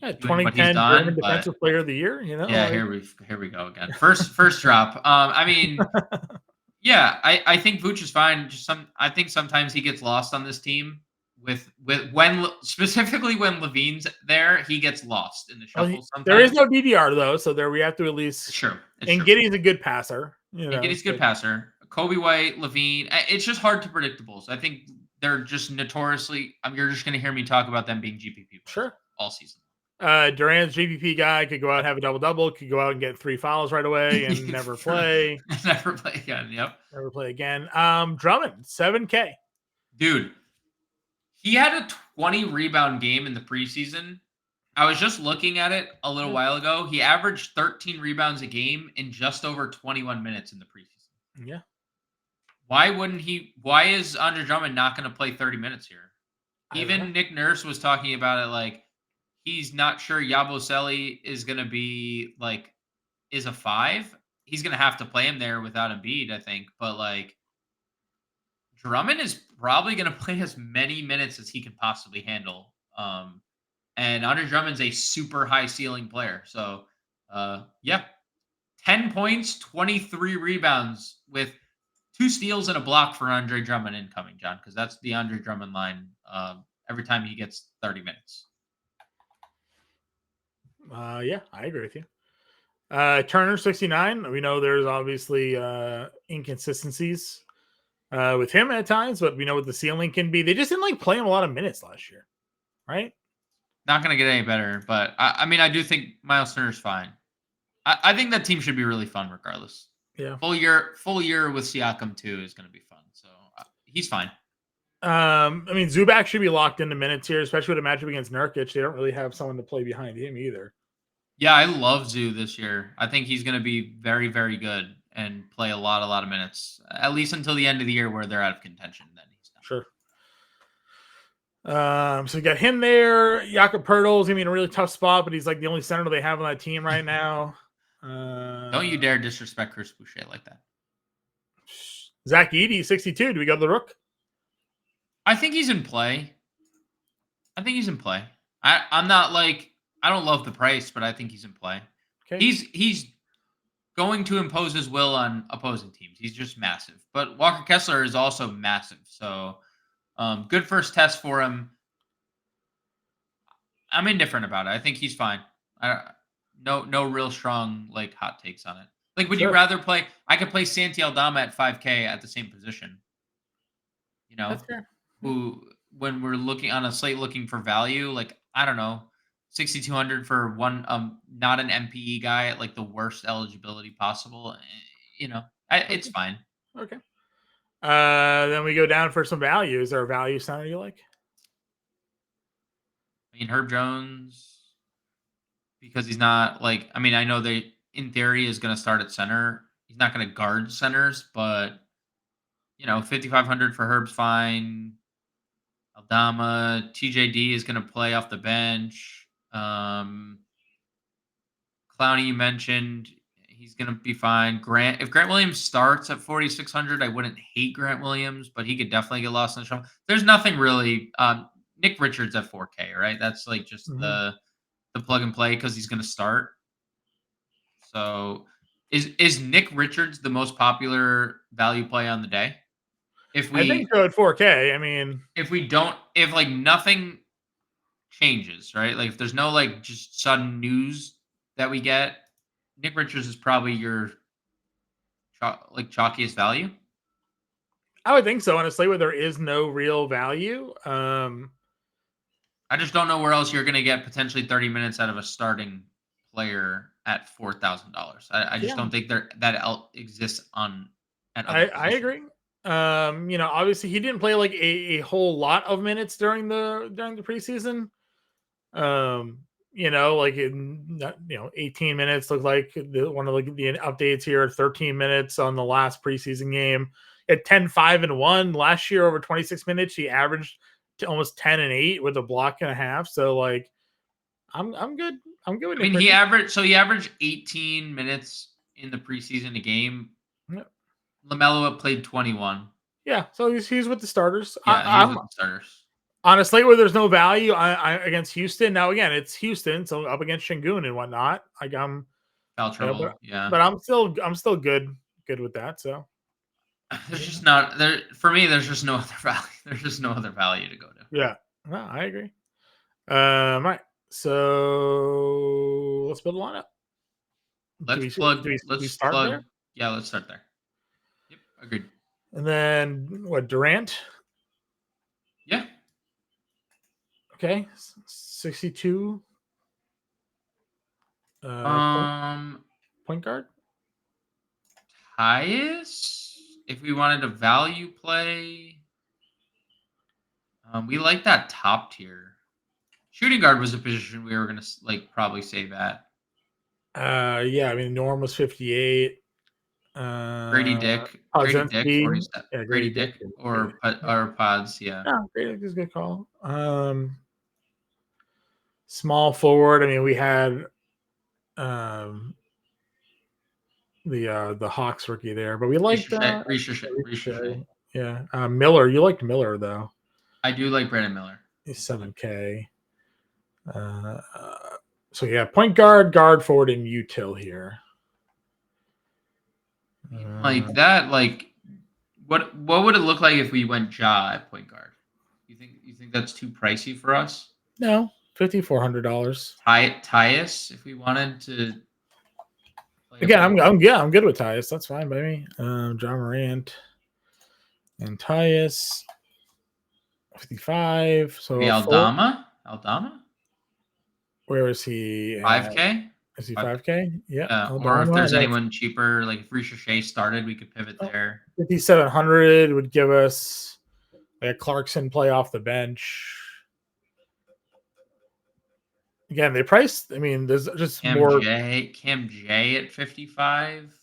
2010 German Defensive Player of the Year. You know, yeah, here we go again. First drop. I mean, yeah, I think Vooch is fine. I think sometimes he gets lost on this team with specifically when Levine's there, he gets lost in the shuffle. Sometimes there is no DDR though, so there we have to at least and Giddey's a good passer. You know, Giddey's a good passer. Kobe White, Levine. It's just hard to predictable. So I think they're just notoriously. You're just going to hear me talk about them being GPP all season. Durant's GPP guy could go out and have a double-double, could go out and get 3 fouls right away and never play. Never play again. Yep. Never play again. Drummond, 7K. Dude, he had a 20 rebound game in the preseason. I was just looking at it a little while ago. He averaged 13 rebounds a game in just over 21 minutes in the preseason. Yeah. Why is Andre Drummond not going to play 30 minutes here? Even Nick Nurse was talking about it like, he's not sure Yabusele is going to be like, is a 5. He's going to have to play him there without Embiid, I think. But like, Drummond is probably going to play as many minutes as he can possibly handle. And Andre Drummond's a super high ceiling player. So, 10 points, 23 rebounds with 2 steals and a block for Andre Drummond incoming, John, because that's the Andre Drummond line every time he gets 30 minutes. Yeah, I agree with you. Turner 69. We know there's obviously inconsistencies with him at times, but we know what the ceiling can be. They just didn't like play him a lot of minutes last year, right? Not going to get any better, but I mean, I do think Miles Turner's fine. I think that team should be really fun regardless. Yeah, full year with Siakam too is going to be fun. So he's fine. I mean, Zubac should be locked into minutes here, especially with a matchup against Nurkic. They don't really have someone to play behind him either. Yeah, I love Zoo this year. I think he's going to be very, very good and play a lot of minutes, at least until the end of the year where they're out of contention. Then he's done. Sure. So you got him there. Jakob Poeltl's in a really tough spot, but he's like the only center they have on that team right now. Don't you dare disrespect Chris Boucher like that. Zach Edey, 62. Do we go to the Rook? I think he's in play. I'm not like, I don't love the price, but I think he's in play. Okay. He's going to impose his will on opposing teams. He's just massive. But Walker Kessler is also massive. So good first test for him. I'm indifferent about it. I think he's fine. No real strong like hot takes on it. Like, would you rather play? I could play Santi Aldama at 5K at the same position. You know, who when we're looking on a slate looking for value, like I don't know, 6,200 for one not an MPE guy at like the worst eligibility possible. You know, it's fine. Okay. Then we go down for some value. Is there a value center you like? I mean, Herb Jones, because he's not like. I mean, I know in theory, is going to start at center. He's not going to guard centers, but 5,500 for Herb's fine. Aldama, TJD is going to play off the bench. Clowney, you mentioned, he's going to be fine. If Grant Williams starts at 4,600, I wouldn't hate Grant Williams, but he could definitely get lost in the shuffle. There's nothing really. Nick Richards at 4K, right? That's like just the plug and play because he's going to start. So is Nick Richards the most popular value play on the day? I think so at 4K. I mean, if like nothing changes, right? Like if there's no like just sudden news that we get, Nick Richards is probably your chalkiest value. I would think so on a slate where there is no real value. I just don't know where else you're going to get potentially 30 minutes out of a starting player at $4,000. I just don't think that exists on. I agree. Obviously he didn't play like a whole lot of minutes during the preseason. 18 minutes looked like one of the updates here, 13 minutes on the last preseason game. At 10, 5, and 1 last year over 26 minutes, he averaged to almost 10 and 8 with a block and a half. So like, I'm good. I'm good with Nick Richards. He averaged 18 minutes in the preseason a game. Yep. LaMelo played 21. Yeah, so he's with the starters. Yeah, he's with the starters. On a slate where there's no value against Houston. Now again, it's Houston, so up against Şengün and whatnot. Like foul trouble. But I'm still good with that. So there's just not there for me. There's just no other value. There's just no other value to go to. Yeah, no, I agree. All right, so let's build a lineup. Let's start there. Yeah, let's start there. Yep, agreed. And then what? Durant. Yeah. Okay, 62. Point guard. Tyus, if we wanted a value play, we like that top tier. Shooting guard was a position we were gonna probably save at. Yeah, I mean Norm was 58. Grady Dick, 47. Yeah, Grady Dick or Pods, yeah. Yeah, Grady Dick is a good call. Small forward. I mean, we had the Hawks rookie there, but we liked Ricochet. Yeah, Miller. You liked Miller though. I do like Brandon Miller. He's 7K. So yeah, point guard, forward, and util here. Like that, what would it look like if we went Ja at point guard? You think that's too pricey for us? No, $5,400. Tyus, if we wanted to. Again, I'm good with Tyus. That's fine by me. Ja Morant and Tyus, 55. So Aldama. Where is he? 5K. Is he 5K? Yeah. Or if there's anyone cheaper, like if Ricochet started, we could pivot there. 5,700 would give us like a Clarkson play off the bench. Again, they priced. I mean, there's just Cam more. Cam J at 55.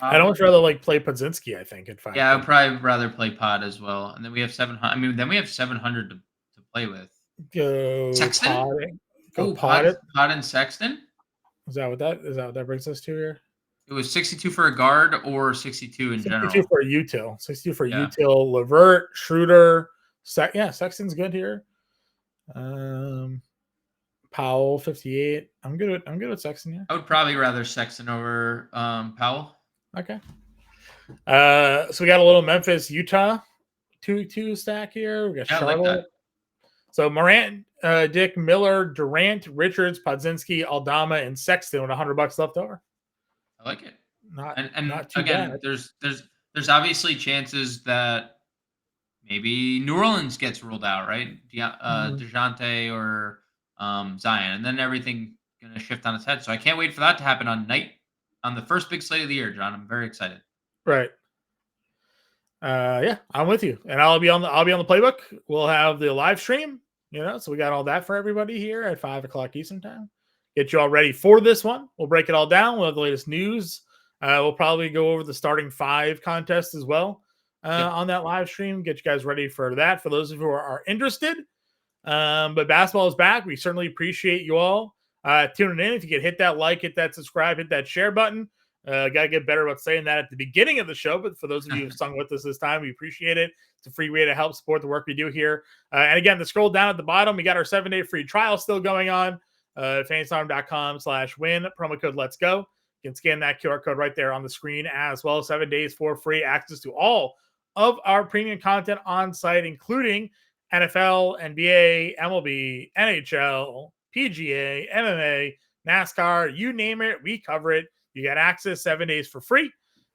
I'd almost rather play Podzinski. I think at 5. Yeah, I'd probably rather play Pod as well. And then we have 700. I mean, then we have 700 to play with. Go Sexton. Pod and Sexton. Is that what that brings us to here? It was 62 for a guard or 62 in general. 62 for a util. 62 for util. Levert, Schroeder. Sexton's good here. Powell 58. I'm good with Sexton here. I would probably rather Sexton over Powell. Okay. So we got a little Memphis, Utah, two stack here. We got Charlotte. Like that. So Morant, Dick, Miller, Durant, Richards, Podzinski, Aldama, and Sexton with $100 left over. I like it. Not too again, bad. There's obviously chances that maybe New Orleans gets ruled out, right? DeJounte or Zion, and then everything gonna shift on its head. So I can't wait for that to happen on the first big slate of the year, John. I'm very excited. Right. Yeah, I'm with you, and I'll be on the playbook. We'll have the live stream, so we got all that for everybody here at 5:00 Eastern time. get you all ready for this one. We'll break it all down. We'll have the latest news. We'll probably go over the starting 5 contest as well on that live stream. Get you guys ready for that for those of you who are interested. But basketball is back. We certainly appreciate you all tuning in. If you could hit that like, hit that subscribe, hit that share button. Got to get better about saying that at the beginning of the show. But for those of you who've sung with us this time, we appreciate it. It's a free way to help support the work we do here. And again, to scroll down at the bottom, we got our 7-day free trial still going on. Fanstarm.com/win, promo code Let's Go. You can scan that QR code right there on the screen as well. 7 days for free access to all of our premium content on site, including NFL, NBA, MLB, NHL, PGA, MMA, NASCAR, you name it, we cover it. You get access 7 days for free.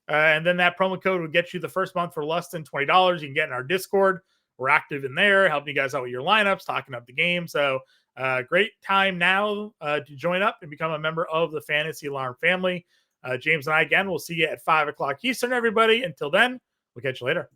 And then that promo code will get you the first month for less than $20. You can get in our Discord. We're active in there, helping you guys out with your lineups, talking up the game. So great time now to join up and become a member of the Fantasy Alarm family. James and I, again, will see you at 5 o'clock Eastern, everybody. Until then, we'll catch you later.